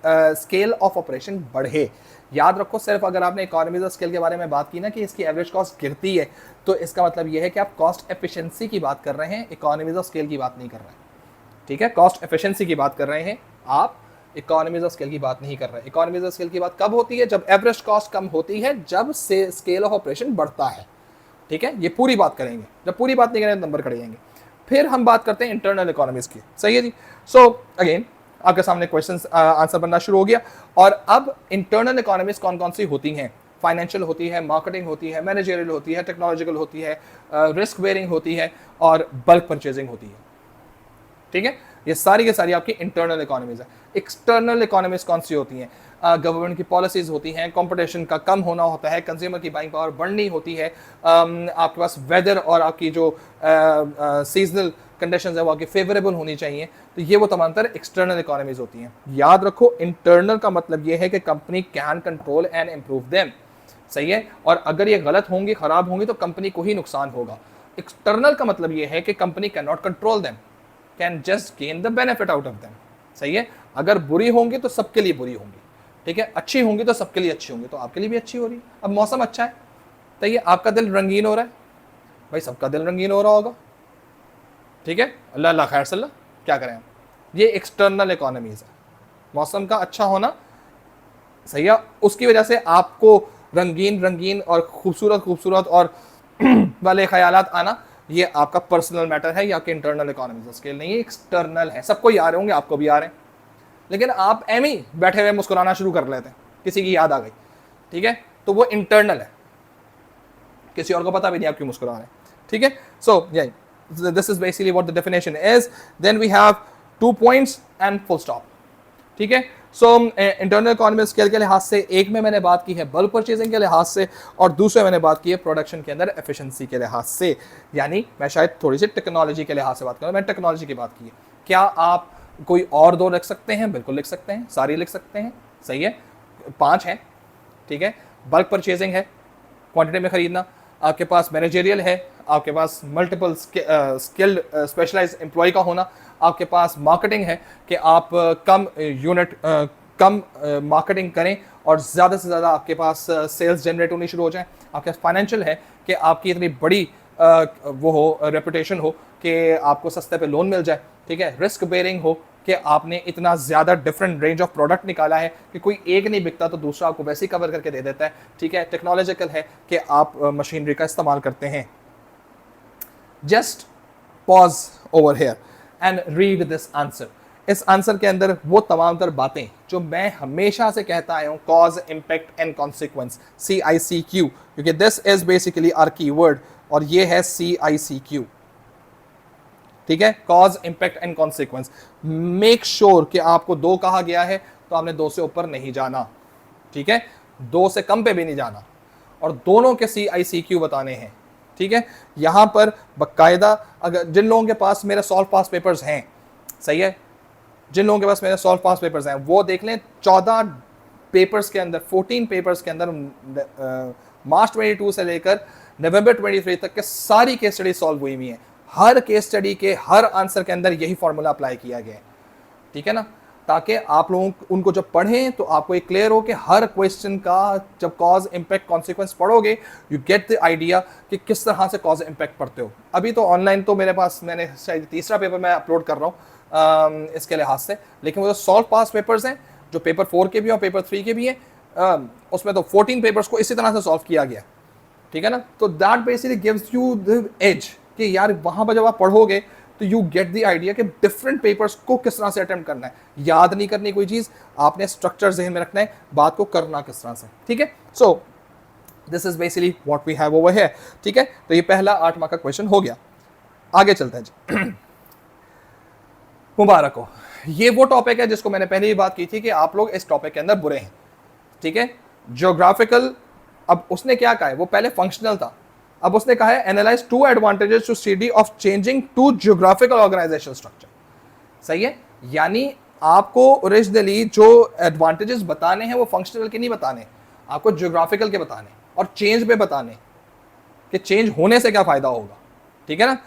स्केल ऑफ ऑपरेशन बढ़े। याद रखो, सिर्फ अगर आपने इकोनॉमीज ऑफ स्केल के बारे में बात की ना कि इसकी एवरेज कॉस्ट गिरती है, तो इसका मतलब यह है कि आप कॉस्ट एफिशिएंसी की बात कर रहे हैं, इकोनॉमीज ऑफ स्केल की बात नहीं कर रहे हैं, ठीक है। कॉस्ट एफिशिएंसी की बात कर रहे हैं आप, इकोनॉमीज ऑफ स्केल की बात नहीं कर रहे हैं। इकोनॉमीज ऑफ स्केल की बात कब होती है, जब एवरेज कॉस्ट कम होती है, जब से स्केल ऑफ ऑपरेशन बढ़ता है, ठीक है। ये पूरी बात करेंगे, जब पूरी बात नहीं करेंगे नंबर कट जाएंगे। फिर हम बात करते हैं इंटरनल इकोनॉमीज की, सही है जी। सो अगेन आपके सामने क्वेश्चन आंसर बनना शुरू हो गया। और अब इंटरनल इकोनॉमीज कौन कौन सी होती हैं, फाइनेंशियल होती है, मार्केटिंग होती है, मैनेजरियल होती है, टेक्नोलॉजिकल होती है, रिस्क बेयरिंग होती है और बल्क परचेजिंग होती है, ठीक है। ये सारी की सारी आपकी इंटरनल इकोनॉमीज है। एक्सटर्नल इकोनॉमीज कौन सी होती हैं, गवर्नमेंट की पॉलिसीज होती हैं, कंपटीशन का कम होना होता है, कंज्यूमर की बाइंग पावर बढ़नी होती है, आपके पास वेदर और आपकी जो सीजनल कंडीशंस है वो आपकी फेवरेबल होनी चाहिए। तो ये वो तमाम तरह एक्सटर्नल इकोनॉमीज होती हैं। याद रखो, इंटरनल का मतलब ये है कि company can control and improve them, सही है। और अगर ये गलत होंगी, खराब होंगी, तो कंपनी को ही नुकसान होगा। एक्सटर्नल का मतलब ये है कि company can not control them, can just gain the benefit out of them, सही है। अगर बुरी होंगी तो सबके लिए बुरी होंगी, ठीक है। अच्छी होंगी तो सबके लिए अच्छी होंगी, तो आपके लिए भी अच्छी हो रही है। अब मौसम अच्छा है तो ये आपका दिल रंगीन हो रहा है, भाई सबका दिल रंगीन हो रहा होगा, ठीक है। अल्लाह अल्लाह खैर सल्ला, क्या करें हम, ये एक्सटर्नल इकोनॉमीज है। मौसम का अच्छा होना, सही है, उसकी वजह से आपको रंगीन रंगीन और खूबसूरत खूबसूरत और वाले ख्यालात आना, ये आपका पर्सनल मैटर है, ये आपके इंटरनल इकोनॉमीज ऑफ स्केल नहीं है, एक्सटर्नल है। सबको ही आ रहे होंगे, आपको भी आ रहे हैं, लेकिन आप एम ही बैठे हुए मुस्कुराना शुरू कर लेते हैं, किसी की याद आ गई, ठीक है, तो वो इंटरनल है, किसी और को पता भी नहीं आप क्यों मुस्कुरा रहे हैं, ठीक है। So this is basically what the definition is. Then we have 2 points and full stop, ठीक है। सो इंटरनल इकोनॉमी स्केल के लिहाज से एक में मैंने बात की है बल्क परचेजिंग के लिहाज से, और दूसरे मैंने बात की है प्रोडक्शन के अंदर एफिशिएंसी के लिहाज से। यानी मैं शायद थोड़ी सी टेक्नोलॉजी के लिहाज से बात करूँ, मैंने टेक्नोलॉजी की बात की है। क्या आप कोई और 2 लिख सकते हैं? बिल्कुल लिख सकते हैं, सारी लिख सकते हैं, सही है। 5 है, ठीक है। बल्क परचेजिंग है, क्वांटिटी में खरीदना, आपके पास मैनेजरियल है, आपके पास मल्टीपल स्किल्ड स्पेशलाइज्ड एम्प्लॉय का होना, आपके पास मार्केटिंग है कि आप कम यूनिट कम मार्केटिंग करें और ज़्यादा से ज़्यादा आपके पास सेल्स जनरेट होनी शुरू हो जाए। आपके पास फाइनेंशियल है कि आपकी इतनी बड़ी वो हो, रेपुटेशन हो कि आपको सस्ते पे लोन मिल जाए, ठीक है। रिस्क बेयरिंग हो कि आपने इतना ज़्यादा डिफरेंट रेंज ऑफ प्रोडक्ट निकाला है कि कोई एक नहीं बिकता तो दूसरा आपको वैसे ही कवर करके दे देता है, ठीक है। टेक्नोलॉजिकल है कि आप मशीनरी का इस्तेमाल करते हैं। Just pause over here and read this answer. इस आंसर के अंदर वो तमाम तर बातें जो मैं हमेशा से कहता आया हूं, cause, impact and consequence, CICQ, क्योंकि this is basically our keyword और ये है CICQ, ठीक है, cause, impact and consequence. Make sure कि आपको 2 कहा गया है तो आपने 2 से ऊपर नहीं जाना, ठीक है, 2 से कम पे भी नहीं जाना, और दोनों के CICQ बताने हैं, ठीक है। यहां पर बकायदा अगर जिन लोगों के पास मेरे सॉल्व पास पेपर्स हैं, सही है, जिन लोगों के पास मेरे सॉल्व पास पेपर्स हैं वो देख लें, 14 पेपर्स के अंदर, 14 पेपर्स के अंदर मार्च 22 से लेकर नवंबर 23 तक के सारी केस स्टडी सॉल्व हुई हुई हैं। हर केस स्टडी के हर आंसर के अंदर यही फॉर्मूला अप्लाई किया गया है, ठीक है ना, ताकि आप लोगों उनको जब पढ़ें तो आपको एक क्लियर हो कि हर क्वेश्चन का जब कॉज, इम्पैक्ट, कॉन्सिक्वेंस पढ़ोगे यू गेट द आइडिया कि किस तरह से कॉज, इम्पैक्ट पढ़ते हो। अभी तो ऑनलाइन तो मेरे पास, मैंने शायद तीसरा पेपर मैं अपलोड कर रहा हूँ इसके लिहाज से, लेकिन वो जो सॉल्व पास पेपर्स हैं जो पेपर 4 के भी और पेपर 3 के भी हैं, उसमें तो 14 पेपर्स को इसी तरह से सॉल्व किया गया, ठीक है ना। तो that basically gives you the edge कि यार वहां पर जब आप पढ़ोगे तो यू गेट द आइडिया कि डिफरेंट पेपर्स को किस तरह से अटेम्प्ट करना है। याद नहीं करनी कोई चीज, आपने स्ट्रक्चर ज़हन में रखना है, बात को करना किस तरह से, ठीक है। So this is basically what we have over here, ठीक है। तो ये पहला 8 मार्क का क्वेश्चन हो गया। आगे चलते हैं जी। मुबारक हो, ये वो टॉपिक है जिसको मैंने पहले ही बात की थी कि आप लोग इस टॉपिक के अंदर बुरे हैं, ठीक है। ज्योग्राफिकल, अब उसने क्या कहा है, वो पहले फंक्शनल था, अब उसने कहा है analyse 2 advantages to study of changing 2 geographical organisation structure, सही है। यानी आपको ओरिजिनली जो एडवांटेजेस बताने हैं वो फंक्शनल के नहीं बताने, आपको ज्योग्राफिकल के बताने और चेंज पे बताने कि चेंज होने से क्या फायदा होगा, ठीक है ना।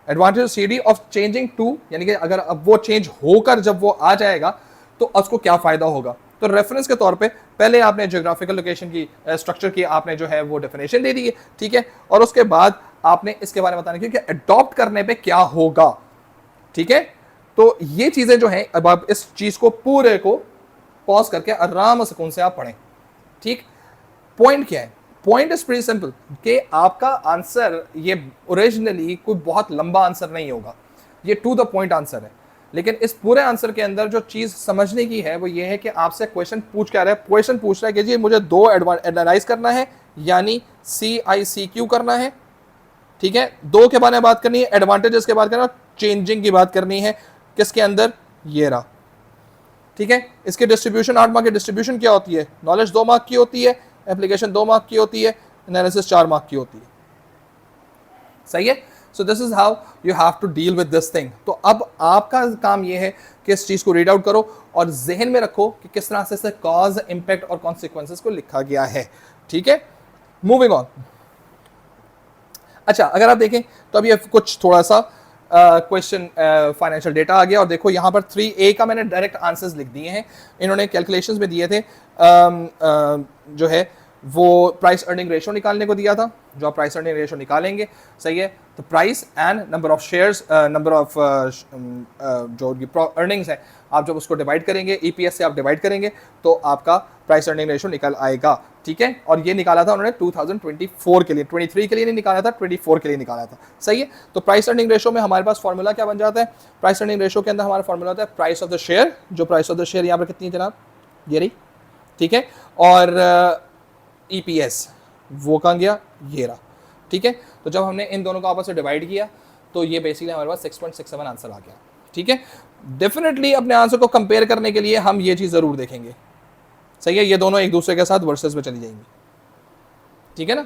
एडवांटेज स्टडी ऑफ चेंजिंग 2, यानी कि अगर अब वो चेंज होकर जब वो आ जाएगा तो उसको क्या फायदा होगा। तो रेफरेंस के तौर पे पहले आपने ज्योग्राफिकल लोकेशन की स्ट्रक्चर की आपने जो है वो डेफिनेशन दे दी है, ठीक है, और उसके बाद आपने इसके बारे में बताना कि अडॉप्ट करने पे क्या होगा, ठीक है। तो ये चीजें जो हैं, अब आप इस चीज को पूरे को पॉज करके आराम सुकून से आप पढ़ें, ठीक। पॉइंट क्या है, पॉइंट इज प्रीटी सिंपल कि आपका आंसर ये ओरिजिनली कोई बहुत लंबा आंसर नहीं होगा, ये टू द पॉइंट आंसर है, लेकिन इस पूरे आंसर के अंदर जो चीज समझने की है वो ये है कि आपसे क्वेश्चन पूछ क्या रहा है। क्वेश्चन पूछ रहा है कि जी मुझे 2 एनालाइज करना है, यानी CICQ करना है, ठीक है। 2 के बारे में बात करनी है, एडवांटेजेस के बात करना है, चेंजिंग की बात करनी है, किसके अंदर, ये रहा, ठीक है। इसके डिस्ट्रीब्यूशन 8 मार्क की डिस्ट्रीब्यूशन क्या होती है, नॉलेज 2 मार्क की होती है, एप्लीकेशन 2 मार्क की होती है, एनालिसिस 4 मार्क की होती है, सही है। So this is how you have to deal with this thing. तो अब आपका काम ये है कि इस चीज को रीड आउट करो और जहन में रखो कि किस तरह से कॉज, इम्पैक्ट और कॉन्सिक्वेंसेस को लिखा गया है, ठीक है। Moving on. अच्छा, अगर आप देखें तो अब ये कुछ थोड़ा सा क्वेश्चन फाइनेंशियल डेटा आ गया और देखो यहाँ पर 3A का मैंने डायरेक्ट आंसर्स लिख दिए हैं, इन्होंने कैलकुलेशंस में दिए थे, जो है वो प्राइस अर्निंग रेशो निकालने को दिया था, जो आप प्राइस अर्निंग रेशो निकालेंगे, सही है, तो price and number of shares, number of जो अर्निंग्स है, आप जब उसको डिवाइड करेंगे, EPS से आप डिवाइड करेंगे तो आपका प्राइस अर्निंग रेशो निकल आएगा, ठीक है। और ये निकाला था उन्होंने 2024 के लिए, 23 के लिए नहीं निकाला था, 24 के लिए निकाला था, सही है। तो प्राइस अर्निंग रेशो में हमारे पास फॉर्मूला क्या बन जाता है, प्राइस अर्निंग रेशो के अंदर हमारा फॉर्मूला होता है प्राइस ऑफ द शेयर, जो प्राइस ऑफ द शेयर यहाँ पर कितनी है जनाब, ये रही, ठीक है, और EPS वो कहाँ गया, ये रहा, ठीक है। तो जब हमने इन दोनों को आपस में डिवाइड किया तो ये बेसिकली हमारे पास 6.67 आंसर आ गया, ठीक है। डेफिनेटली अपने आंसर को कंपेयर करने के लिए हम ये चीज़ ज़रूर देखेंगे, सही है, ये दोनों एक दूसरे के साथ वर्सेस में चली जाएंगी, ठीक है ना,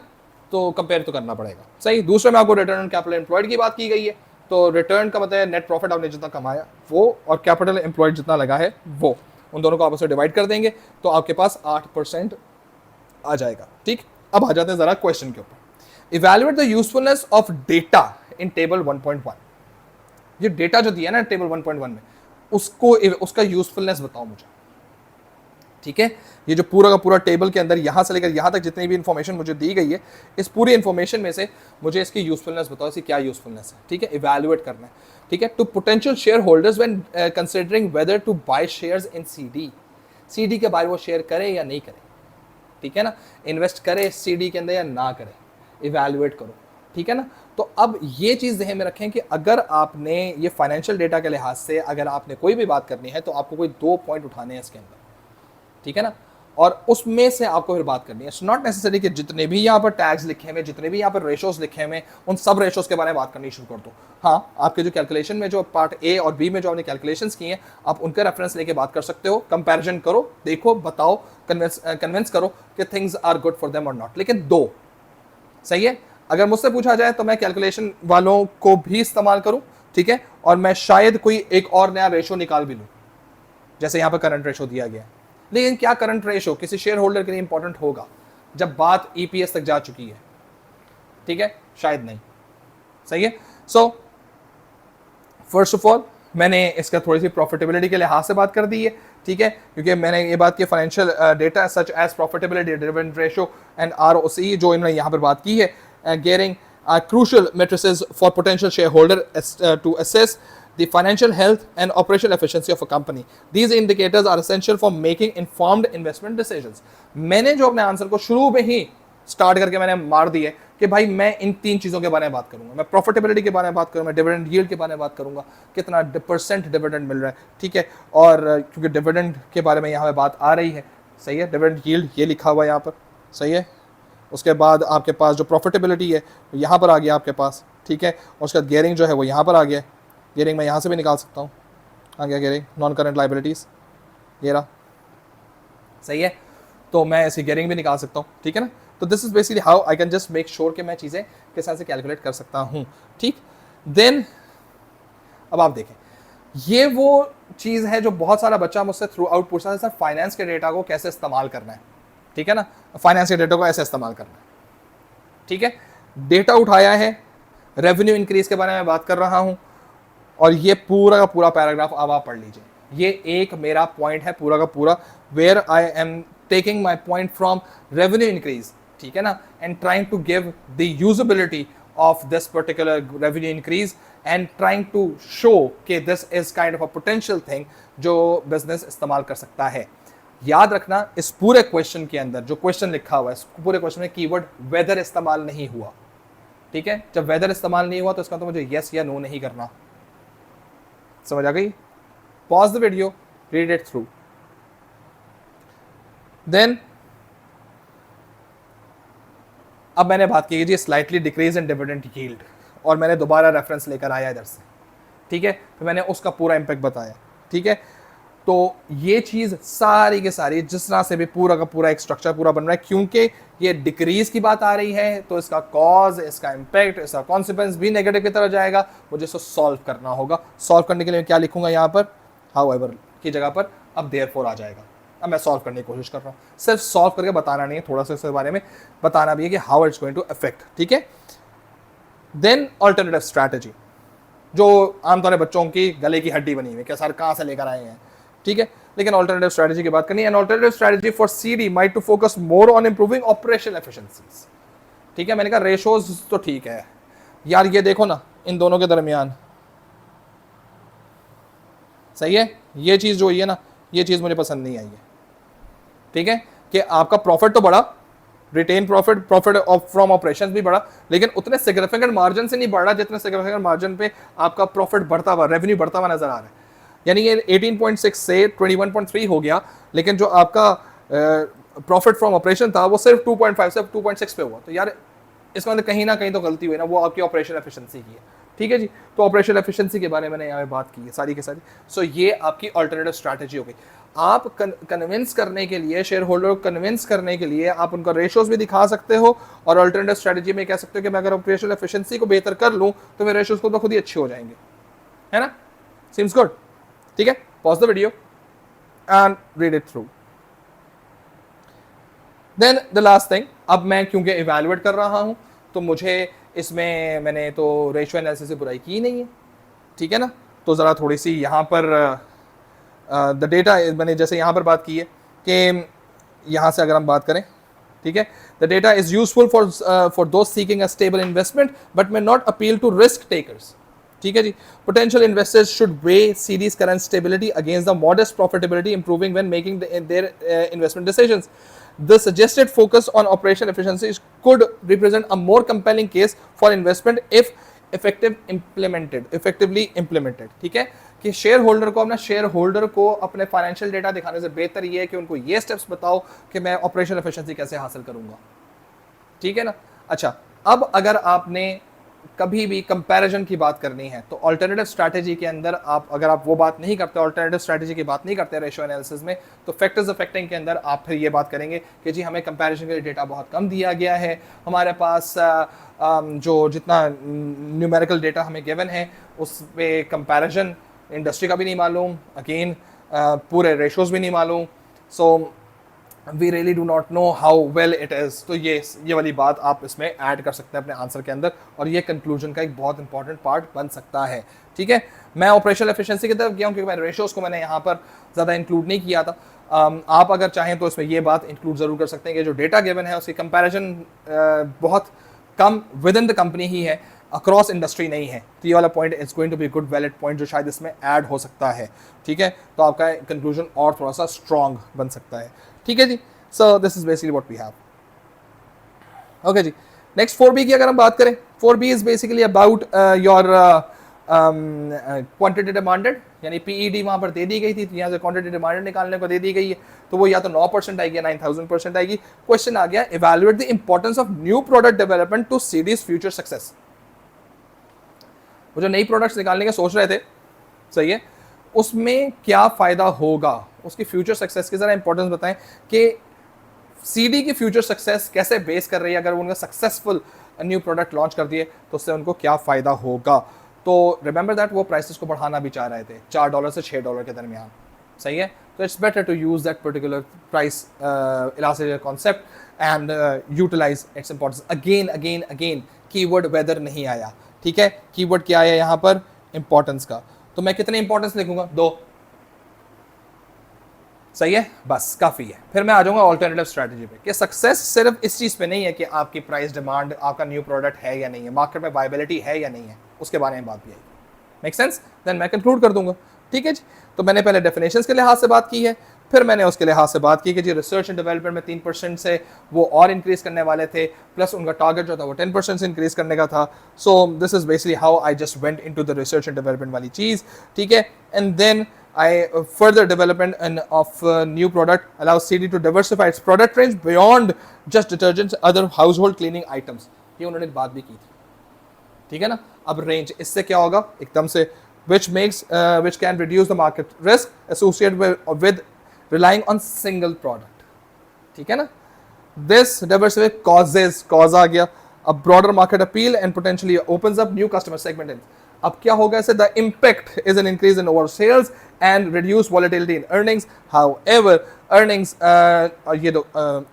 तो कंपेयर तो करना पड़ेगा, सही। दूसरे में आपको रिटर्न ऑन कैपिटल एम्प्लॉयड की बात की गई है, तो रिटर्न का मतलब है नेट प्रॉफिट आपने जितना कमाया वो, और कैपिटल एम्प्लॉयड जितना लगा है वो, उन दोनों को आपस में डिवाइड कर देंगे तो आपके पास 8% आ जाएगा, ठीक। अब आ जाते हैं जरा क्वेश्चन के ऊपर। Evaluate the usefulness of data in table 1.1। ये डेटा जो दिया ना टेबल 1.1 में, उसको, उसका यूजफुलनेस बताओ मुझे, ठीक है। ये जो पूरा का पूरा टेबल के अंदर यहां से लेकर यहां तक जितनी भी इंफॉर्मेशन मुझे दी गई है, इस पूरी इंफॉर्मेशन में से मुझे इसकी यूजफुलनेस बताओ, इसकी क्या यूजफुलनेस है, ठीक है। इवैल्यूएट करना है, ठीक है। To potential shareholders when considering whether to buy shares in CD के बारे वो शेयर करे या नहीं करे, ठीक है ना, इन्वेस्ट करे CD के अंदर या ना करे, इवैल्यूएट करो। ठीक है ना। तो अब ये चीज़ ध्यान में रखें कि अगर आपने ये फाइनेंशियल डेटा के लिहाज से अगर आपने कोई भी बात करनी है तो आपको कोई 2 पॉइंट उठाने हैं इसके अंदर, ठीक है ना, और उसमें से आपको फिर बात करनी है। इट्स नॉट नेसेसरी कि जितने भी यहाँ पर टैग्स लिखे हुए, जितने भी यहाँ पर रेशोज लिखे हुए, उन सब रेशोज के बारे में बात करनी शुरू कर दो। हाँ, आपके जो कैलकुलेशन में जो पार्ट ए और बी में जो आपने कैलकुलेशंस किए हैं, आप उनके रेफरेंस लेके बात कर सकते हो, कंपैरिजन करो, देखो, बताओ, कन्विंस करो कि things are good for them और नॉट। लेकिन दो सही है। अगर मुझसे पूछा जाए तो मैं कैलकुलेशन वालों को भी इस्तेमाल करूं, ठीक है, और मैं शायद कोई एक और नया रेशो निकाल भी लूं, जैसे यहां पर करंट रेशो दिया गया है। लेकिन क्या करंट रेशो किसी शेयर होल्डर के लिए इंपॉर्टेंट होगा जब बात ईपीएस तक जा चुकी है? ठीक है, शायद नहीं। सही है। सो फर्स्ट ऑफ ऑल मैंने इसका थोड़ी सी प्रॉफिटेबिलिटी के लिहाज से बात कर दी है, ठीक है, क्योंकि मैंने ये बात की financial data such as profitability, dividend ratio and ROC जो इन्होंने यहाँ पर बात की है, gearing crucial matrices for potential shareholder to assess the financial health and operational efficiency of a company. These indicators are essential for making informed investment decisions. मैंने जो अपने आंसर को शुरू में ही स्टार्ट करके मैंने मार दी है कि भाई मैं इन 3 चीज़ों के बारे में बात करूंगा। मैं प्रॉफिटेबिलिटी के बारे में बात करूंगा, डिविडेंड यील्ड के बारे में बात करूंगा, कितना % डिविडेंड मिल रहा है, ठीक है, और क्योंकि डिविडेंड के बारे में यहाँ पे बात आ रही है, सही है, डिविडेंड यील्ड ये लिखा हुआ है यहाँ पर, सही है। उसके बाद आपके पास जो प्रॉफिटेबिलिटी है वो यहाँ पर आ गया आपके पास, ठीक है, और उसके बाद गेयरिंग जो है वो यहाँ पर आ गया। गेयरिंग मैं यहाँ से भी निकाल सकता हूँ, आ गया गेयरिंग, नॉन करंट लाइबिलिटीज़, ये रहा, सही है, तो मैं ऐसी गेयरिंग भी निकाल सकता हूँ, ठीक है ना। तो this is basically how I can just make sure कि मैं चीज़ें किस तरह से कैलकुलेट कर सकता हूँ, ठीक। देन अब आप देखें, ये वो चीज़ है जो बहुत सारा बच्चा मुझसे थ्रू आउट पूछता है, सर फाइनेंस के डेटा को कैसे इस्तेमाल करना है, ठीक है ना, फाइनेंस के डेटा को ऐसे इस्तेमाल करना है, ठीक है। डेटा उठाया है, रेवेन्यू इंक्रीज के बारे में बात कर रहा हूं, और ये पूरा का पूरा पैराग्राफ अब आप पढ़ लीजिए। ये एक मेरा पॉइंट है पूरा का पूरा, where I am taking my point from revenue increase, ठीक है ना, and trying to give the usability of this particular revenue increase and trying to show कि this is kind of a potential thing जो business इस्तेमाल कर सकता है। याद रखना, इस पूरे क्वेश्चन के अंदर जो क्वेश्चन लिखा हुआ है, इस पूरे क्वेश्चन में कीवर्ड वेदर इस्तेमाल नहीं हुआ, ठीक है। जब वेदर इस्तेमाल नहीं हुआ तो इसका तो मुझे यस या नो नहीं करना, समझ आ गई। Pause the video, read it through. Then अब मैंने बात की जी slightly decrease in dividend yield, और मैंने दोबारा रेफरेंस लेकर आया इधर से, ठीक है, तो मैंने उसका पूरा इंपैक्ट बताया, ठीक है। तो ये चीज़ सारी के सारी जिस तरह से भी पूरा का पूरा एक स्ट्रक्चर पूरा बन रहा है, क्योंकि ये डिक्रीज की बात आ रही है तो इसका कॉज, इसका इम्पैक्ट, इसका कॉन्सिक्वेंस भी नेगेटिव की तरफ जाएगा, मुझे इसको सॉल्व करना होगा। सॉल्व करने के लिए क्या लिखूंगा यहाँ पर, हाउएवर की जगह पर अब देयरफॉर आ जाएगा। अब मैं सॉल्व करने की कोशिश कर रहा हूँ, सिर्फ सॉल्व करके बताना नहीं है, थोड़ा सा इसके बारे में बताना भी है कि how it's going to affect, ठीक है। देन ऑल्टरनेटिव स्ट्रैटेजी, जो आमतौर पर बच्चों की गले की हड्डी बनी हुई है, क्या सर कहाँ से लेकर आए हैं, ठीक है, लेकिन ऑल्टरनेटिव स्ट्रैटेजी की बात करनी है। An alternative strategy for CD might to focus more on improving operational efficiencies, ठीक है। मैंने कहा रेशोज तो ठीक है यार, ये देखो ना इन दोनों के दरमियान, सही है, ये चीज़ जो है ना, ये चीज़ मुझे पसंद नहीं आई है, ठीक है, कि आपका प्रॉफिट तो बढ़ा, retain profit, profit from operation भी बढ़ा, लेकिन उतने सिग्निफिकेंट मार्जिन से नहीं बढ़ रहा जितने सिग्निफिकेंट मार्जिन पे आपका प्रॉफिट बढ़ता हुआ, रेवेन्यू बढ़ता हुआ नजर आ रहा है। यानी ये 18.6 से 21.3 हो गया, लेकिन जो आपका प्रॉफिट फ्रॉम ऑपरेशन था वो सिर्फ 2.5 से 2.6 पे हुआ। तो यार इसका मतलब कहीं ना कहीं तो गलती हुई ना, वो आपकी ऑपरेशन एफिशिएंसी की है, ठीक है जी। तो ऑपरेशन एफिशिएंसी के बारे में मैंने यहाँ बात की है सारी की सारी। सो ये आपकी ऑल्टरनेटिव स्ट्रैटेजी हो गई। आप कन्विंस करने के लिए, शेयर होल्डर को कन्विंस करने के लिए आप उनका रेशोज भी दिखा सकते हो, और ऑल्टरनेटिव स्ट्रैटेजी में कह सकते हो कि मैं अगर ऑपरेशनल एफिशिएंसी को बेहतर कर लूँ तो मेरे रेशोज को तो खुद ही अच्छे हो जाएंगे, है ना। सीम्स गुड, ठीक है। Pause the video and read it through. Then the last thing, अब मैं क्योंकि इवैल्यूएट कर रहा हूं तो मुझे इसमें मैंने तो रेशियो एनालिसिस से बुराई की नहीं है, ठीक है ना। तो ज़रा थोड़ी सी यहाँ पर द डेटा, मैंने जैसे यहाँ पर बात की है कि यहाँ से अगर हम बात करें, ठीक है, the data is useful for those seeking a stable investment but may not appeal to risk takers, ठीक है जी. Potential investors should weigh CD's current stability against the modest profitability improving when making their investment decisions. The suggested focus on operational efficiencies could represent a more compelling case for investment if effectively implemented. ठीक है कि share holder को अपना share holder को अपने financial data दिखाने से बेहतर ये है कि उनको ये स्टेप्स बताओ कि मैं ऑपरेशनल एफिशिएंसी कैसे हासिल करूंगा. ठीक है ना. अच्छा, अब अगर आपने कभी भी कंपैरिजन की बात करनी है तो अल्टरनेटिव स्ट्रैटेजी के अंदर अगर आप वो बात नहीं करते, अल्टरनेटिव स्ट्रैटेजी की बात नहीं करते रेशियो एनालिसिस में, तो फैक्टर्स अफेक्टिंग के अंदर आप फिर ये बात करेंगे कि जी हमें कंपैरिजन के लिए डेटा बहुत कम दिया गया है, हमारे पास जो जितना न्यूमेरिकल डेटा हमें गिवन है उस पे कंपैरिजन इंडस्ट्री का भी नहीं मालूम, अगेन पूरे रेशियोज भी नहीं मालूम, so we really do not know how well it is. तो ये वाली बात आप इसमें ऐड कर सकते हैं अपने आंसर के अंदर और ये कंक्लूजन का एक बहुत इंपॉर्टेंट पार्ट बन सकता है. ठीक है, मैं ऑपरेशनल एफिशिएंसी की तरफ गया हूँ क्योंकि मैं रेशियोज़ को मैंने यहाँ पर ज़्यादा इंक्लूड नहीं किया था. आप अगर चाहें तो इसमें ये बात इंक्लूड ज़रूर कर सकते हैं कि जो डेटा गिवन है उसकी कंपैरिजन बहुत कम विद इन द कंपनी ही है, अक्रॉस इंडस्ट्री नहीं है. तो ये वाला point is going to be good valid point जो शायद इसमें ऐड हो सकता है. ठीक है, तो आपका कंक्लूजन और थोड़ा सा स्ट्रॉन्ग बन सकता है. ठीक है जी. So this is basically what we have. Okay ji. Next 4B की अगर हम बात करें, 4B is basically about your quantity demanded, यानी PED वहाँ पर दे दी गई थी, यहाँ से quantity demanded निकालने को दे दी गई है, तो वो या तो 9% आएगी या 9000% आएगी. क्वेश्चन आ गया, evaluate the importance of new product development to CD's future success. वो जो नई प्रोडक्ट्स निकालने के सोच रहे थे, सही है, उसमें क्या फ़ायदा होगा, उसकी फ्यूचर सक्सेस की ज़रा इंपॉर्टेंस बताएं कि सीडी की फ्यूचर सक्सेस कैसे बेस कर रही है. अगर उनका सक्सेसफुल न्यू प्रोडक्ट लॉन्च कर दिए तो उससे उनको क्या फ़ायदा होगा. तो रिमेंबर दैट वो प्राइसेस को बढ़ाना भी चाह रहे थे $4 से $6 के दरमियान, सही है. तो it's better to use that particular price elastic concept and utilise its importance. Again keyword whether नहीं आया. ठीक है, कीवर्ड क्या आया यहाँ पर, इंपॉर्टेंस का. तो मैं कितने इंपॉर्टेंस लिखूंगा, 2, सही है, बस काफ़ी है. फिर मैं आ जाऊंगा ऑल्टरनेटिव स्ट्रैटेजी पे कि सक्सेस सिर्फ इस चीज़ पे नहीं है कि आपकी प्राइस डिमांड, आपका न्यू प्रोडक्ट है या नहीं है, मार्केट में वायबिलिटी है या नहीं है, उसके बारे में बात भी आएगी. Make sense. देन मैं कंक्लूड कर दूंगा. ठीक है जी. तो मैंने पहले डेफिनेशंस के लिहाज से बात की है, फिर मैंने उसके लिहाज से बात की कि जी रिसर्च एंड डेवलपमेंट में 3% से वो और इंक्रीज करने वाले थे, प्लस उनका टारगेट जो था वो 10% से इंक्रीज करने का था. So this is basically how I just went into the research and development वाली चीज़. ठीक है, and then further development of new product allows CD to diversify its product range beyond just detergents, other household cleaning items. ये उन्होंने बात भी की थी. ठीक है ना. अब रेंज इससे क्या होगा एकदम से, which can reduce the market risk associated with relying on single product. ठीक है ना. This diversity cause आ गया a broader market appeal and potentially opens up new customer segment. अब क्या होगा इसे, the impact is an increase in over sales and reduce volatility in earnings. However earnings ये दो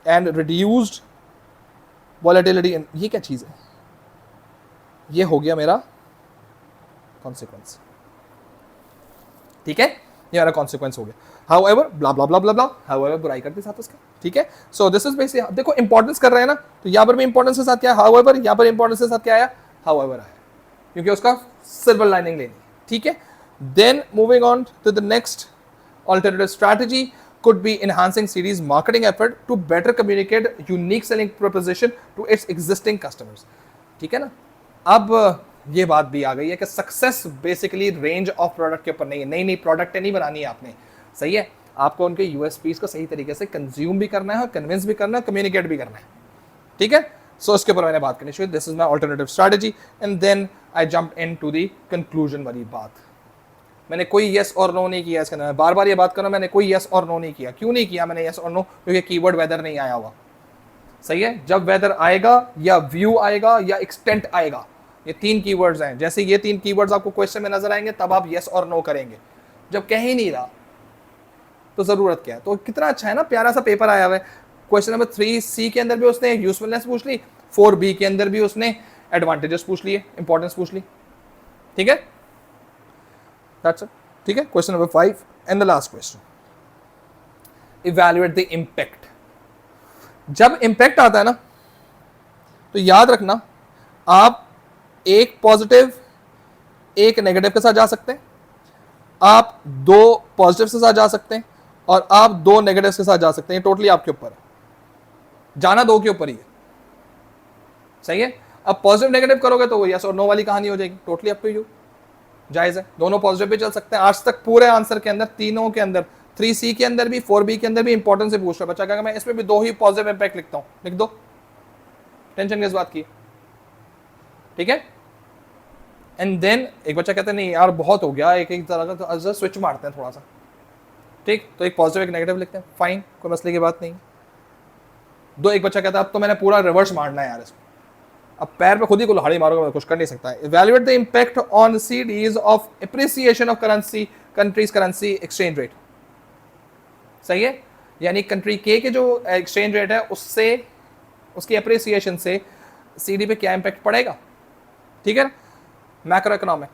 एंड रिड्यूस्ड वॉलेटिलिटी इन, ये क्या चीज़ है, ये हो गया मेरा कॉन्सिक्वेंस. ठीक है, ये मेरा कॉन्सिक्वेंस हो गया. हाउएवर ब्ला ब्ला ब्ला ब्ला ब्ला, हाउएवर बुराई करते साथ उसका. ठीक है, सो दिस इज बेसिकली, देखो इंपॉर्टेंस कर रहे हैं ना, तो यहाँ पर भी इंपॉर्टेंस के साथ क्या, हाउएवर, यहाँ पर इंपॉर्टेंस के साथ क्या आया, हाउएवर आया, क्योंकि उसका सिल्वर लाइनिंग लेनी. ठीक है, then moving on to the next alternative strategy could be enhancing CD's marketing effort to better communicate unique selling proposition to its existing customers. ठीक है ना. अब ये बात भी आ गई है कि success basically range of product के ऊपर नहीं है, नई प्रोडक्ट नहीं बनानी है आपने, सही है, आपको उनके यूएसपीज को सही तरीके से कंज्यूम भी करना है और कन्विंस भी करना है, कम्युनिकेट भी करना है. ठीक है, सो इसके ऊपर मैंने बात करनी चाहिए. This is my alternative strategy and then I jump into the conclusion वाली बात. मैंने कोई येस और नो नहीं किया इसके अंदर, बार बार ये बात करना, मैंने कोई येस और नो नहीं किया. क्यों नहीं किया मैंने येस और नो, क्योंकि कीवर्ड वेदर नहीं आया हुआ, सही है. जब वेदर आएगा या व्यू आएगा या एक्सटेंट आएगा, ये 3 कीवर्ड्स हैं. जैसे ये 3 कीवर्ड्स आपको क्वेश्चन में नजर आएंगे तब आप येस और नो करेंगे. जब कह ही नहीं रहा तो जरूरत क्या है. तो कितना अच्छा है ना, प्यारा सा पेपर आया हुआ है. क्वेश्चन नंबर 3C के अंदर भी उसने यूजफुलनेस पूछ ली, 4B के अंदर भी उसने एडवांटेजेस पूछ लिए, इंपॉर्टेंस पूछ ली. ठीक है, दैट्स इट. ठीक है, question number 5 and the last question, evaluate the impact. जब इंपैक्ट आता है ना तो याद रखना, आप एक पॉजिटिव एक नेगेटिव के साथ जा सकते हैं, आप दो पॉजिटिव के साथ जा सकते हैं, और आप दो नेगेटिव के साथ जा सकते हैं। टोटली आपके ऊपर है, जाना दो के ऊपर ही है। सही है। अब पॉजिटिव नेगेटिव करोगे तो वो यस और नो वाली कहानी हो जाएगी। टोटली अप टू यू, जायज है, दोनों पॉजिटिव भी चल सकते हैं। आज तक पूरे आंसर के अंदर, तीनों के अंदर, 3C के अंदर भी, 4B के अंदर भी इंपॉर्टेंस से पूछ रहा है बच्चा, क्या मैं इसमें भी दो ही पॉजिटिव इंपैक्ट लिखता हूं, लिख दो, टेंशन किस बात की। ठीक है। एंड देन एक बच्चा कहता है नहीं यार बहुत हो गया, एक एक तरह का, तो स्विच मारते हैं थोड़ा सा। ठीक, तो एक पॉजिटिव एक नेगेटिव लिखते हैं, फाइन, कोई मसले की बात नहीं। दो, एक बच्चा कहता है अब तो मैंने पूरा रिवर्स मारना है यार इसको, अब पैर पे खुद ही कुल्हाड़ी मारोगे, मैं कुछ कर नहीं सकता। Evaluate the impact on CDs of appreciation of currency, countries currency exchange rate. सही है। यानी कंट्री के जो एक्सचेंज रेट है उससे, उसकी एप्रिसिएशन से सीडी पे क्या इंपैक्ट पड़ेगा। ठीक है। Macro economic,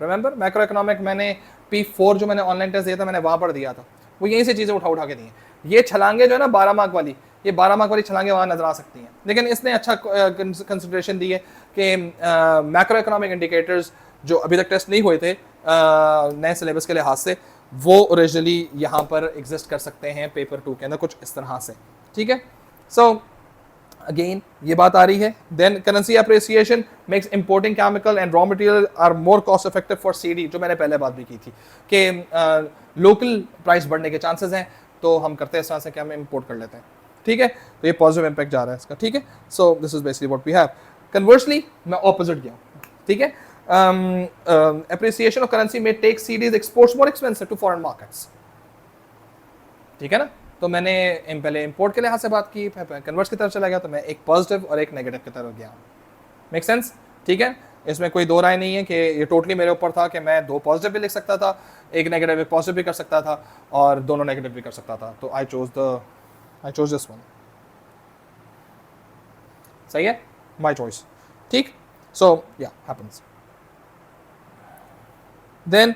remember macro economic मैंने P4 जो मैंने ऑनलाइन टेस्ट दिया था, मैंने वहां पर दिया था, वो यहीं से चीजें उठा के दी हैं। ये छलांगे जो है ना 12 मार्क वाली, ये 12 मार्क वाली छलांगे वहां नजर आ सकती हैं, लेकिन इसने अच्छा कंसिडरेशन दी है कि मैक्रो इकोनॉमिक इंडिकेटर्स जो अभी तक टेस्ट नहीं हुए थे नए सिलेबस के लिहाज से, वो ओरिजिनली यहाँ पर एग्जिस्ट कर सकते हैं पेपर 2 के अंदर, कुछ इस तरह से। ठीक है। सो अगेन ये बात आ रही है। Then currency appreciation makes importing chemical and raw material are more cost effective for CD, जो मैंने पहले बात भी की थी कि लोकल प्राइस बढ़ने के चांसेस हैं, तो हम करते हैं इस तरह से कि हम इंपोर्ट कर लेते हैं। ठीक है। तो ये पॉजिटिव इंपैक्ट जा रहा है इसका। ठीक है। So this is basically what we have. Conversely मैं ऑपोजिट गया। ठीक है। एप्रिसिएशन ऑफ करेंसी में take CD's exports more expensive to foreign markets. ठीक है ना। तो मैंने पहले इंपोर्ट के लिहाज से बात की, कन्वर्ट्स की तरफ चला गया, तो मैं एक पॉजिटिव और एक नेगेटिव की तरफ गया। Make sense. ठीक है। इसमें कोई दो राय नहीं है कि ये टोटली मेरे ऊपर था कि मैं दो पॉजिटिव भी लिख सकता था, एक नेगेटिव एक पॉजिटिव भी कर सकता था, और दोनों नेगेटिव भी कर सकता था। तो आई चोज दिस वन। सही है, माई चॉइस। ठीक। सो या हैपेंस। देन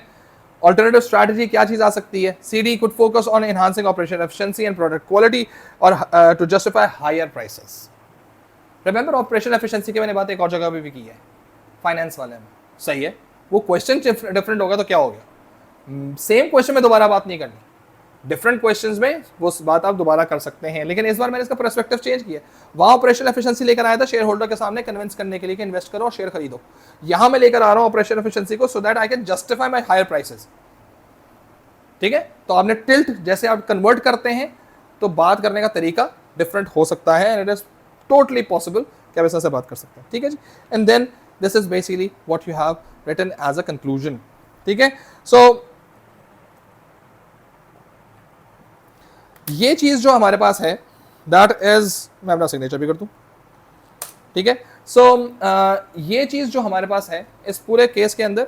ऑल्टरनेटिव स्ट्रैटेजी क्या चीज आ सकती है। CD could focus on enhancing operation efficiency and product quality और to justify higher prices. Remember operation efficiency की मैंने बात एक और जगह पे भी की है, फाइनेंस वाले में। सही है। वो क्वेश्चन डिफरेंट होगा तो क्या हो गया, सेम क्वेश्चन में दोबारा बात नहीं करनी, डिफरेंट क्वेश्चंस में वो बात आप दोबारा कर सकते हैं, लेकिन इस बार मैंने इसका पर्सपेक्टिव चेंज किया। वहां ऑपरेशन एफिशिएंसी लेकर आया था शेयर होल्डर के सामने कन्विंस करने के लिए कि इन्वेस्ट करो और शेयर खरीदो। यहां मैं लेकर आ रहा हूं ऑपरेशन एफिशिएंसी को, so that I can justify my higher prices. ठीक है। तो आपने टिल्ट जैसे आप कन्वर्ट करते हैं तो बात करने का तरीका डिफरेंट हो सकता है, and it is totally possible कि आप ऐसे बात कर सकते हैं। ठीक है जी। And then this is basically what you have written as a conclusion. ठीक है। सो ये चीज जो हमारे पास है दैट इज, मैं अपना सिग्नेचर भी कर दूं। ठीक है। सो ये चीज जो हमारे पास है इस पूरे केस के अंदर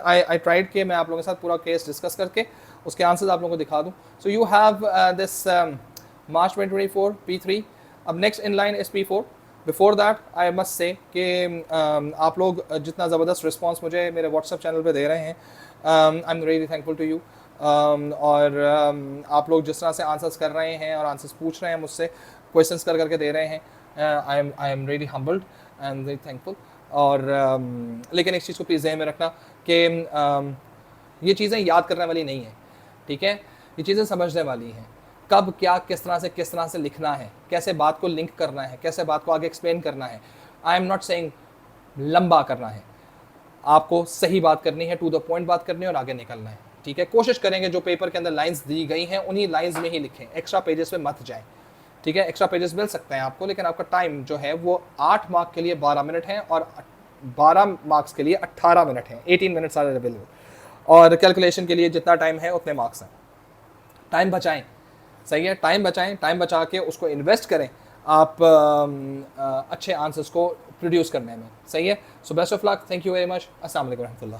आई ट्राइड के मैं आप लोगों के साथ पूरा केस डिस्कस करके उसके आंसर्स आप लोगों को दिखा दूं। So you have this March 2024 P3, अब next in line is P4। Before that I must say कि आप लोग जितना ज़बरदस्त रिस्पॉन्स मुझे मेरे व्हाट्सएप चैनल पे दे रहे हैं, I am really thankful to you. और आप लोग जिस तरह से आंसर्स कर रहे हैं और आंसर्स पूछ रहे हैं मुझसे, क्वेश्चंस कर करके दे रहे हैं, I am really humbled and very thankful. और लेकिन एक चीज़ को प्लीज़ ध्यान में रखना कि ये चीज़ें याद करने वाली नहीं है। ठीक है। ये चीज़ें समझने वाली हैं, कब क्या किस तरह से लिखना है, कैसे बात को लिंक करना है, कैसे बात को आगे एक्सप्लेन करना है। आई एम नॉट सेइंग लंबा करना है, आपको सही बात करनी है, टू द पॉइंट बात करनी है और आगे निकलना है। ठीक है। कोशिश करेंगे जो पेपर के अंदर लाइंस दी गई हैं उन्हीं लाइंस में ही लिखें, एक्स्ट्रा पेजेस पे मत जाएं। ठीक है। एक्स्ट्रा पेजेस मिल सकते हैं आपको, लेकिन आपका टाइम जो है वो 8 मार्क के लिए 12 मिनट है और 12 मार्क्स के लिए 18 मिनट है, 18 मिनट्स आर अवेलेबल, और कैलकुलेशन के लिए जितना टाइम है उतने मार्क्स हैं। टाइम बचाएं। सही है। टाइम बचाएं, टाइम बचा के उसको इन्वेस्ट करें आप अच्छे आंसर्स को प्रोड्यूस करने में। सही है। So best of luck, thank you very much, अस्सलाम वालेकुम रहमतुल्लाह।